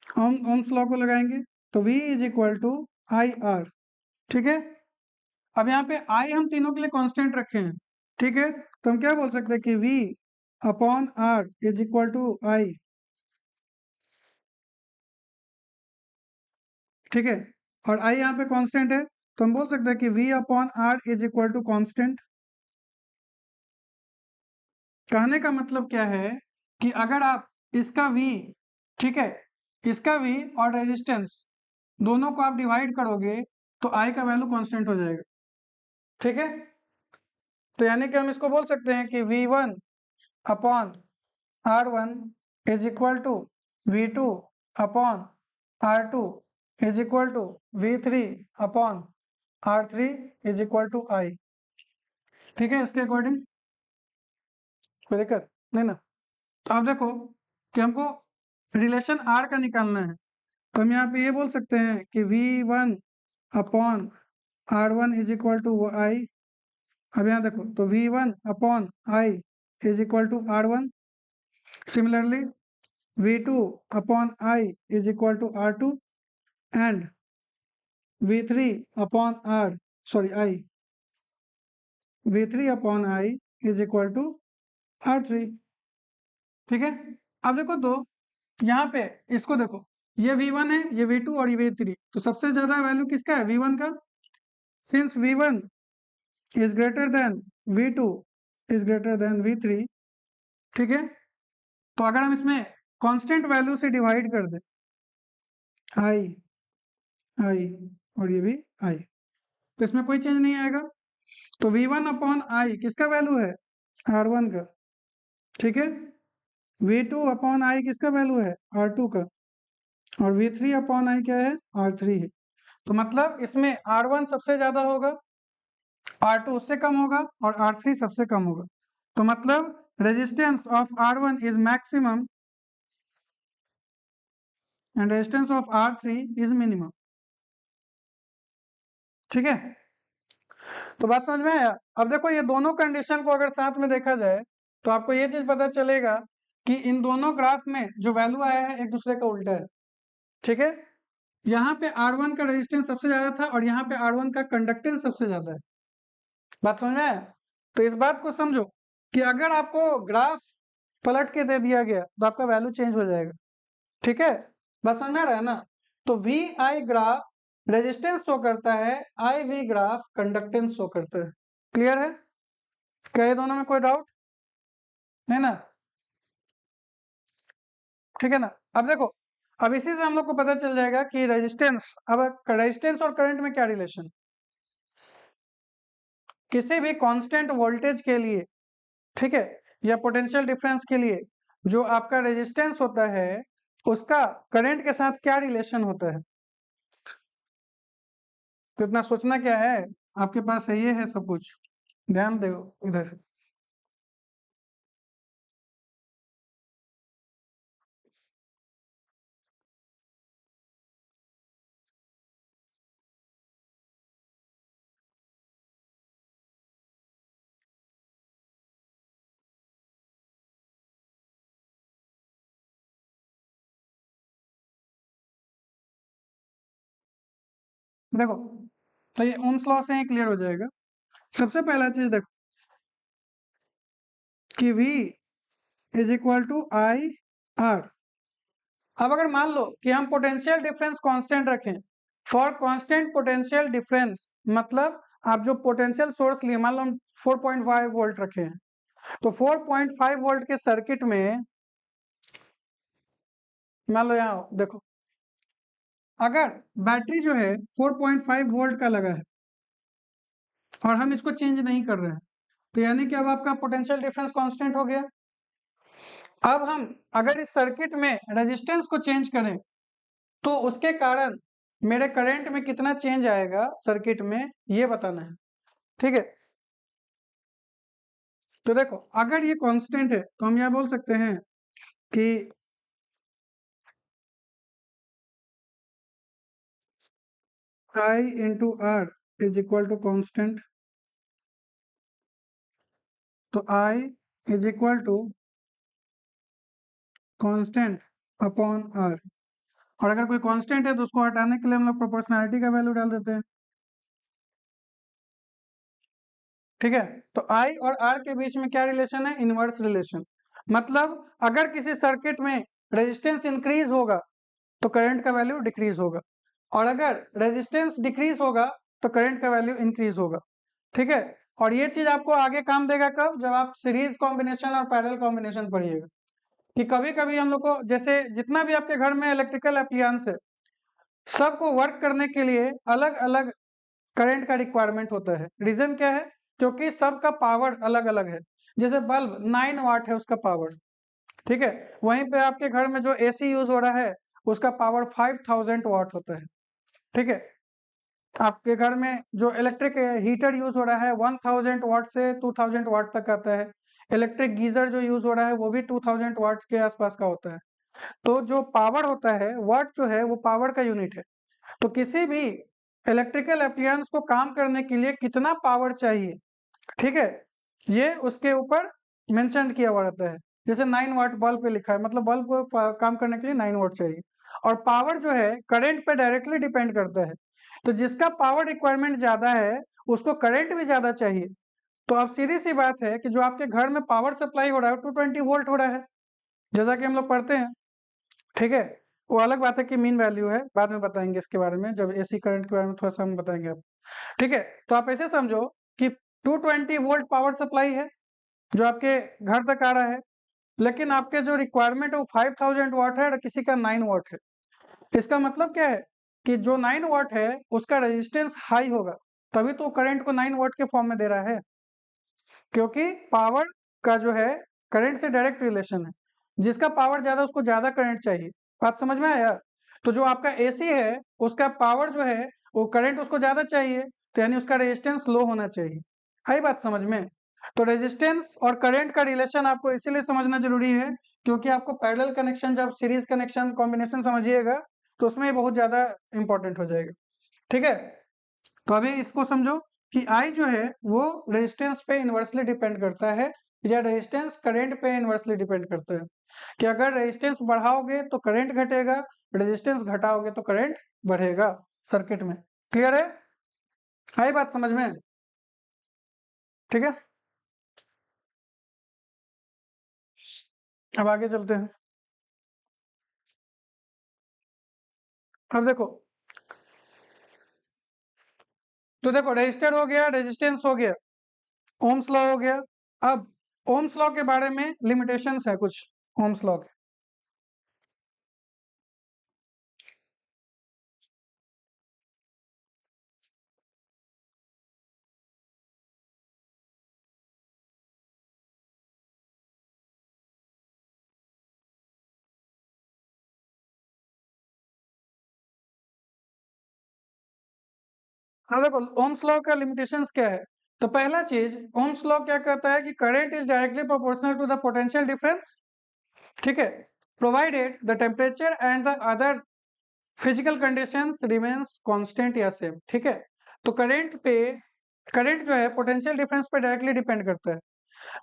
हम ओम्स लॉ को लगाएंगे, तो v is equal to I R. ठीक है, अब यहाँ पे i हम तीनों के लिए कांस्टेंट रखे हैं। ठीक है, तो हम क्या बोल सकते हैं कि v upon R is equal to I. ठीक है, और i यहाँ पे कांस्टेंट है, तो हम बोल सकते हैं कि v upon R is equal to constant. कहने का मतलब क्या है कि अगर आप इसका v, ठीक है, इसका v और रेजिस्टेंस दोनों को आप डिवाइड करोगे तो i का वैल्यू कांस्टेंट हो जाएगा। ठीक है, तो यानी कि हम इसको बोल सकते हैं कि v1 upon r1 is equal to v2 upon r2 is equal to v3 upon r3 is equal to i। ठीक है, इसके अकॉर्डिंग कोई दिक्कत नहीं ना? तो आप देखो कि हमको रिलेशन r का निकालना है, तो हम यहाँ पे ये बोल सकते हैं कि v1 upon r1 is equal to I. अब यहाँ देखो, तो v1 upon I is equal to r1। Similarly v2 upon I is equal to r2 and v3 upon r, sorry I, v3 upon I is equal to r3। ठीक है, अब देखो तो यहाँ पे इसको देखो, ये v1 है, ये v2 और ये v3, तो सबसे ज्यादा वैल्यू किसका है? v1 का। Since v1 is greater then v2 is greater then v3, ठीक है, तो अगर हम इसमें कांस्टेंट वैल्यू से डिवाइड कर दें, आई आई और ये भी आई, तो इसमें कोई चेंज नहीं आएगा। तो v1 अपॉन आई किसका वैल्यू है? r1 का। ठीक है, v2 अपॉन आई किसका वैल्यू है? r2 का। और v3 अपॉन आई क्या है? r3 है। तो मतलब इसमें r1 सबसे ज्यादा होगा, R2 उससे कम होगा और R3 सबसे कम होगा। तो मतलब resistance of R1 is maximum and resistance of R3 is minimum. ठीक है, तो बात समझ में आया? अब देखो ये दोनों कंडीशन को अगर साथ में देखा जाए तो आपको ये चीज पता चलेगा कि इन दोनों ग्राफ में जो वैल्यू आया है एक दूसरे का उल्टा है। ठीक है, यहाँ पे R1 का रेजिस्टेंस सबसे ज्यादा था और यहाँ पे R1 का कंडक्टेंस सबसे ज्यादा है। बात समझ में आया? तो इस बात को समझो कि अगर आपको ग्राफ पलट के दे दिया गया तो आपका वैल्यू चेंज हो जाएगा। ठीक है, बात समझ में आ रहा है ना? तो V I graph resistance show करता है, I V graph conductance show करता है। क्लियर है? क्या ये दोनों में कोई डाउट है ना? ठीक है ना? अब देखो, अब इसी से हम लोग को पता चल जाएगा कि रेजिस्टेंस, अब रेजिस्टेंस और करंट में क्या रिलेशन। किसी भी कांस्टेंट वोल्टेज के लिए, ठीक है, या पोटेंशियल डिफरेंस के लिए जो आपका रेजिस्टेंस होता है उसका करंट के साथ क्या रिलेशन होता है। तो इतना सोचना क्या है, आपके पास है, ये है सब कुछ, ध्यान दो इधर। देखो, तो ये ओम्स लॉ से ही क्लियर हो जाएगा। सबसे पहला चीज देखो कि V is equal to I R. अब अगर मान लो कि हम पोटेंशियल डिफरेंस कांस्टेंट रखें, फॉर कांस्टेंट पोटेंशियल डिफरेंस, मतलब आप जो पोटेंशियल सोर्स लिए, मान लो हम 4.5 वोल्ट रखे हैं, तो 4.5 वोल्ट के सर्किट में मान लो यहाँ देखो, अगर बैटरी जो है 4.5 वोल्ट का लगा है और हम इसको चेंज नहीं कर रहे हैं, तो यानी कि अब आपका पोटेंशियल डिफरेंस कांस्टेंट हो गया। अब हम अगर इस सर्किट में रेजिस्टेंस को चेंज करें तो उसके कारण मेरे करंट में कितना चेंज आएगा सर्किट में, ये बताना है। ठीक है, तो देखो अगर ये कांस्टेंट है तो हम यह बोल सकते हैं कि I into R is equal to constant, तो I is equal to constant upon R. और अगर कोई कांस्टेंट है तो उसको हटाने के लिए हम लोग प्रोपोर्शनैलिटी का वैल्यू डाल देते हैं। ठीक है, तो I और R के बीच में क्या रिलेशन है? Inverse relation. मतलब अगर किसी सर्किट में रेजिस्टेंस इंक्रीज होगा तो करंट का वैल्यू डिक्रीज होगा, और अगर रेजिस्टेंस डिक्रीज होगा तो करंट का वैल्यू इंक्रीज होगा। ठीक है, और ये चीज आपको आगे काम देगा कब? जब आप सीरीज कॉम्बिनेशन और पैरेलल कॉम्बिनेशन पढ़िएगा, कि कभी कभी हम लोग को, जैसे जितना भी आपके घर में इलेक्ट्रिकल अप्लायंस है, सबको वर्क करने के लिए अलग अलग करंट का रिक्वायरमेंट होता है। रीजन क्या है? क्योंकि सबका पावर अलग अलग है। जैसे बल्ब 9 वाट है उसका पावर, ठीक है, वहीं पे आपके घर में जो एसी यूज हो रहा है उसका पावर 5000 वाट होता है। ठीक है, आपके घर में जो इलेक्ट्रिक हीटर यूज हो रहा है 1000 वाट से 2000 वाट तक आता है। इलेक्ट्रिक गीजर जो यूज हो रहा है वो भी 2000 वाट के आसपास का होता है। तो जो पावर होता है, वाट जो है वो पावर का यूनिट है। तो किसी भी इलेक्ट्रिकल अप्लायंस को काम करने के लिए कितना पावर चाहिए, ठीक है, ये उसके ऊपर मेंशन किया हुआ रहता है। जैसे 9 वाट बल्ब पे लिखा है, मतलब बल्ब को काम करने के लिए 9 वाट चाहिए। और पावर जो है करंट पे डायरेक्टली डिपेंड करता है, तो जिसका पावर रिक्वायरमेंट ज्यादा है उसको करंट भी ज्यादा चाहिए। तो अब सीधी सी बात है कि जो आपके घर में पावर सप्लाई हो रहा है 220 वोल्ट हो रहा है, जैसा कि हम लोग पढ़ते हैं। ठीक है, वो अलग बात है कि मीन वैल्यू है, बाद में बताएंगे इसके बारे में, जब एसी करंट के बारे में थोड़ा सा हम बताएंगे आप। ठीक है, तो आप ऐसे समझो कि 220 वोल्ट पावर सप्लाई है जो आपके घर तक आ रहा है, लेकिन आपके जो रिक्वायरमेंट है वो 5000 वाट है और किसी का 9 वाट है। इसका मतलब क्या है कि जो 9 वाट है उसका रेजिस्टेंस हाई होगा, तभी तो करंट को 9 वाट के फॉर्म में दे रहा है, क्योंकि पावर का जो है करंट से डायरेक्ट रिलेशन है। जिसका पावर ज्यादा उसको ज्यादा करंट चाहिए। बात समझ में आया? तो जो आपका एसी है उसका पावर जो है वो करंट उसको ज्यादा चाहिए, तो यानी उसका रेजिस्टेंस लो होना चाहिए। आई बात समझ में? तो रेजिस्टेंस और करंट का रिलेशन आपको इसीलिए समझना जरूरी है, क्योंकि आपको पैरेलल कनेक्शन, जब सीरीज कनेक्शन कॉम्बिनेशन समझिएगा तो उसमें ये बहुत ज्यादा इंपॉर्टेंट हो जाएगा। ठीक है, तो अभी इसको समझो कि I जो है वो रेजिस्टेंस पे इनवर्सली डिपेंड करता है, या रेजिस्टेंस करंट पे इनवर्सली डिपेंड करता है। कि अगर रेजिस्टेंस बढ़ाओगे तो करंट घटेगा, रेजिस्टेंस घटाओगे तो करंट बढ़ेगा सर्किट में। क्लियर है? आई बात समझ में? ठीक है, अब आगे चलते हैं। अब देखो, तो देखो रेजिस्टर हो गया, रेजिस्टेंस हो गया, ओम्स लॉ हो गया। अब ओम्स लॉ के बारे में लिमिटेशंस है कुछ, ओम्स लॉ के। हाँ देखो, ओम्स लॉ का लिमिटेशंस क्या है? तो पहला चीज, ओम्स लॉ क्या कहता है कि current is directly proportional to the potential difference. ठीक है, provided the temperature and the other physical conditions remains constant या सेम। ठीक है, तो करंट जो है पोटेंशियल डिफरेंस पे डायरेक्टली डिपेंड करता है,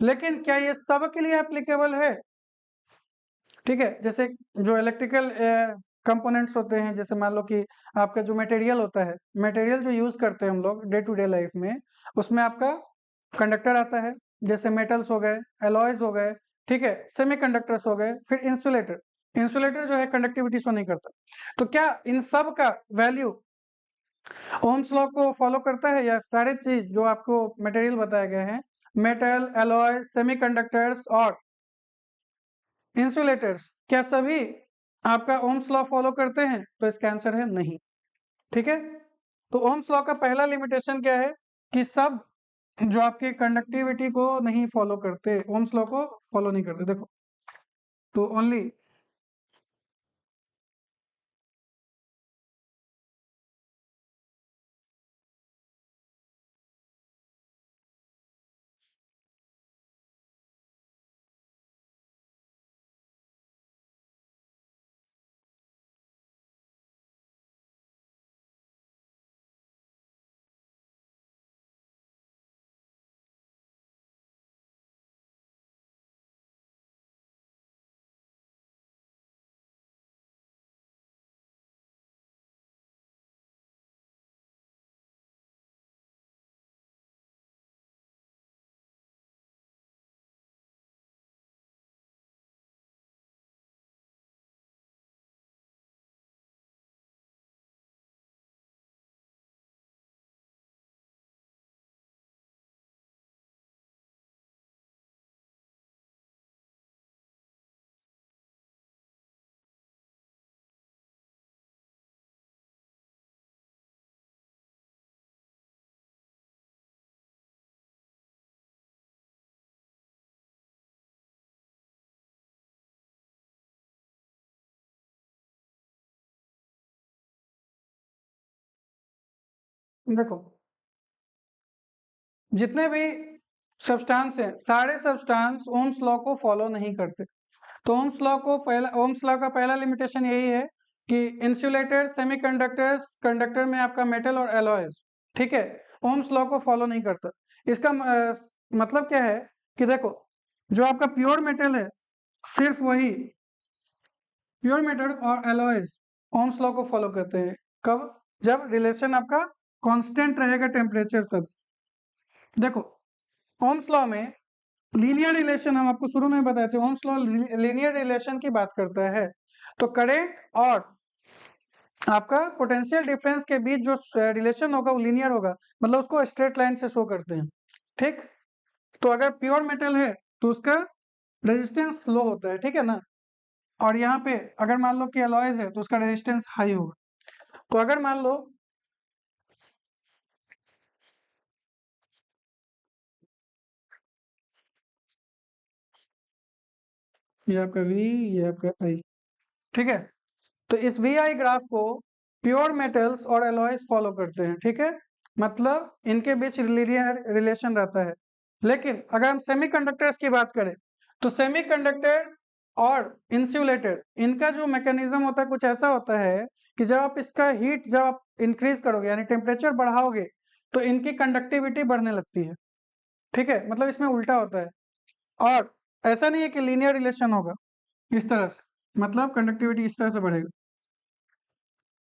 लेकिन क्या ये सब के लिए एप्लीकेबल है? ठीक है, जैसे जो इलेक्ट्रिकल कंपोनेंट्स होते हैं, जैसे मान लो कि आपका जो मटेरियल होता है, मटेरियल जो यूज करते हैं हम लोग डे टू डे लाइफ में, उसमें आपका कंडक्टर आता है, जैसे मेटल्स हो गए, एलॉयज हो गए, ठीक है, सेमीकंडक्टर्स हो गए, फिर इंसुलेटर। इंसुलेटर जो है कंडक्टिविटी शो नहीं करता। तो क्या इन सब का वैल्यू ओम्स लॉ को फॉलो करता है, या सारे चीज जो आपको मटेरियल बताए गए हैं, मेटल, एलॉय, सेमीकंडक्टर्स और इंसुलेटर्स, क्या सभी आपका ओम्स लॉ फॉलो करते हैं? तो इसका आंसर है नहीं। ठीक है, तो ओम्स लॉ का पहला लिमिटेशन क्या है कि सब जो आपके कंडक्टिविटी को नहीं फॉलो करते, ओम्स लॉ को फॉलो नहीं करते। देखो, तो ओनली देखो, जितने भी सब्सटेंस हैं, सारे सब्सटेंस ओम्स लॉ को फॉलो नहीं करते। तो ओम्स लॉ का पहला लिमिटेशन यही है कि इंसुलेटर, सेमीकंडक्टर्स, कंडक्टर में आपका मेटल और एलॉयज, ठीक है, ओम्स लॉ को फॉलो नहीं करता। इसका मतलब क्या है कि देखो, जो आपका प्योर मेटल है, सिर्फ वही प्योर मेटल और एलॉयज ओम्स लॉ को फॉलो करते हैं। कब? जब रिलेशन आपका कांस्टेंट रहेगा टेम्परेचर तब। देखो, ओम्स लॉ में लीनियर रिलेशन हम आपको शुरू में बताए थे, ओम्स लॉ लीनियर रिलेशन की बात करता है। तो करंट और आपका पोटेंशियल डिफरेंस के बीच जो रिलेशन होगा वो लीनियर होगा, मतलब उसको स्ट्रेट लाइन से शो करते हैं। ठीक, तो अगर प्योर मेटल है तो उसका रेजिस्टेंस लो होता है, ठीक है ना। और यहाँ पे अगर मान लो कि अलॉयज है तो उसका रेजिस्टेंस हाई होगा। तो अगर मान लो ये आपका V, ये आपका I, ठीक है, तो इस वी आई ग्राफ को प्योर मेटल्स और एलॉयज फॉलो करते हैं, ठीक है, मतलब इनके बीच लीनियर रिलेशन रहता है। लेकिन अगर हम सेमीकंडक्टर्स की बात करें, तो सेमीकंडक्टर और इंसुलेटर, इनका जो मैकेनिज्म होता है कुछ ऐसा होता है कि जब आप इसका हीट जब आप इंक्रीज करोगे, यानी टेम्परेचर बढ़ाओगे, तो इनकी कंडक्टिविटी बढ़ने लगती है। ठीक है, मतलब इसमें उल्टा होता है। और ऐसा नहीं है कि लीनियर रिलेशन होगा इस तरह से, मतलब कंडक्टिविटी इस तरह से बढ़ेगा,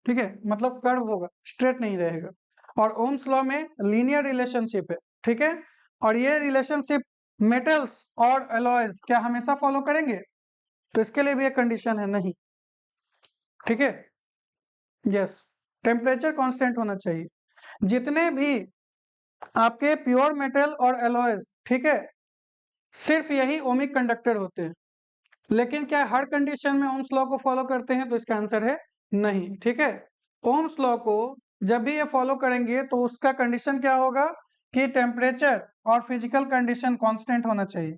ठीक है, मतलब कर्व होगा, स्ट्रेट नहीं रहेगा। और ओम्स लॉ में लीनियर रिलेशनशिप है, ठीक है, और ये रिलेशनशिप मेटल्स और एलॉयज क्या हमेशा फॉलो करेंगे? तो इसके लिए भी एक कंडीशन है, नहीं। ठीक है, यस, टेम्परेचर कांस्टेंट होना चाहिए। जितने भी आपके प्योर मेटल और एलॉयज, ठीक है, सिर्फ यही ओमिक कंडक्टर होते हैं। लेकिन क्या हर कंडीशन में ओम्स लॉ को फॉलो करते हैं? तो इसका आंसर है नहीं। ठीक है, ओम्स लॉ को जब भी ये फॉलो करेंगे तो उसका कंडीशन क्या होगा कि टेम्परेचर और फिजिकल कंडीशन कांस्टेंट होना चाहिए।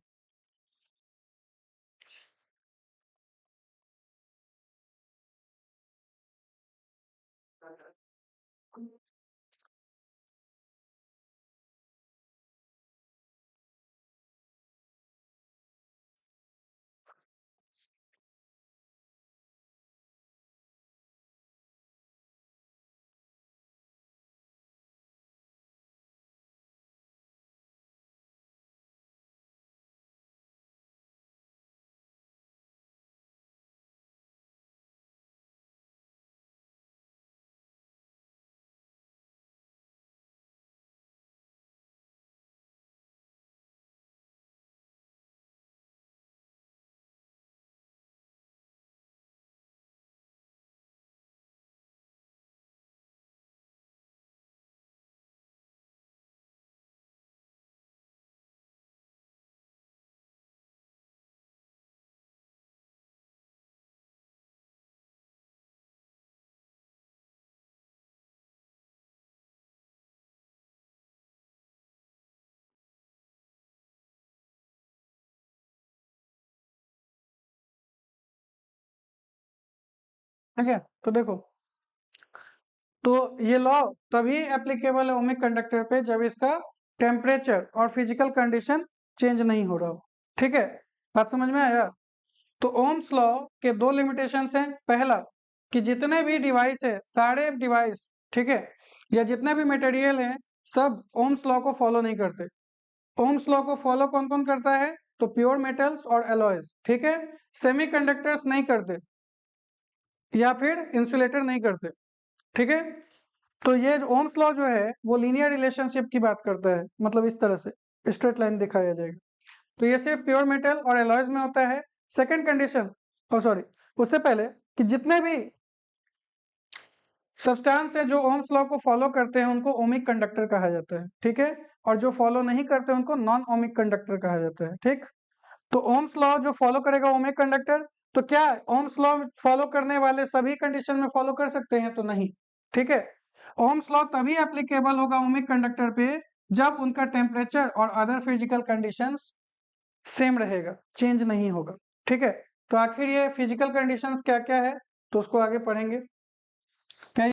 ठीक है। तो देखो, तो ये लॉ तभी एप्लीकेबल है ओमिक कंडक्टर पे जब इसका टेम्परेचर और फिजिकल कंडीशन चेंज नहीं हो रहा हो। ठीक है, बात समझ में आया? तो ओम्स लॉ के दो लिमिटेशंस हैं। पहला कि जितने भी डिवाइस है, सारे डिवाइस, ठीक है, या जितने भी मटेरियल हैं, सब ओम्स लॉ को फॉलो नहीं करते। ओम्स लॉ को फॉलो कौन कौन करता है? तो प्योर मेटल्स और एलॉयज, ठीक है, सेमीकंडक्टर्स नहीं करते, या फिर इंसुलेटर नहीं करते। ठीक है, तो ये ओम्स लॉ जो है वो लीनियर रिलेशनशिप की बात करता है, मतलब इस तरह से स्ट्रेट लाइन दिखाया जाएगा। तो ये सिर्फ प्योर मेटल और एलॉयज में होता है। सेकंड कंडीशन, ओ सॉरी, उससे पहले कि जितने भी सब्सटेंस है जो ओम्स लॉ को फॉलो करते हैं उनको ओमिक कंडक्टर कहा जाता है। ठीक है, और जो फॉलो नहीं करते उनको नॉन ओमिक कंडक्टर कहा जाता है। ठीक, तो ओम्स लॉ जो फॉलो करेगा ओमिक कंडक्टर, तो क्या ओम्स लॉ फॉलो करने वाले सभी कंडीशन में फॉलो कर सकते हैं? तो नहीं। ठीक है, ओम्स लॉ तभी एप्लीकेबल होगा ओमिक कंडक्टर पे जब उनका टेम्परेचर और अदर फिजिकल कंडीशंस सेम रहेगा, चेंज नहीं होगा। ठीक है, तो आखिर ये फिजिकल कंडीशंस क्या क्या है, तो उसको आगे पढ़ेंगे।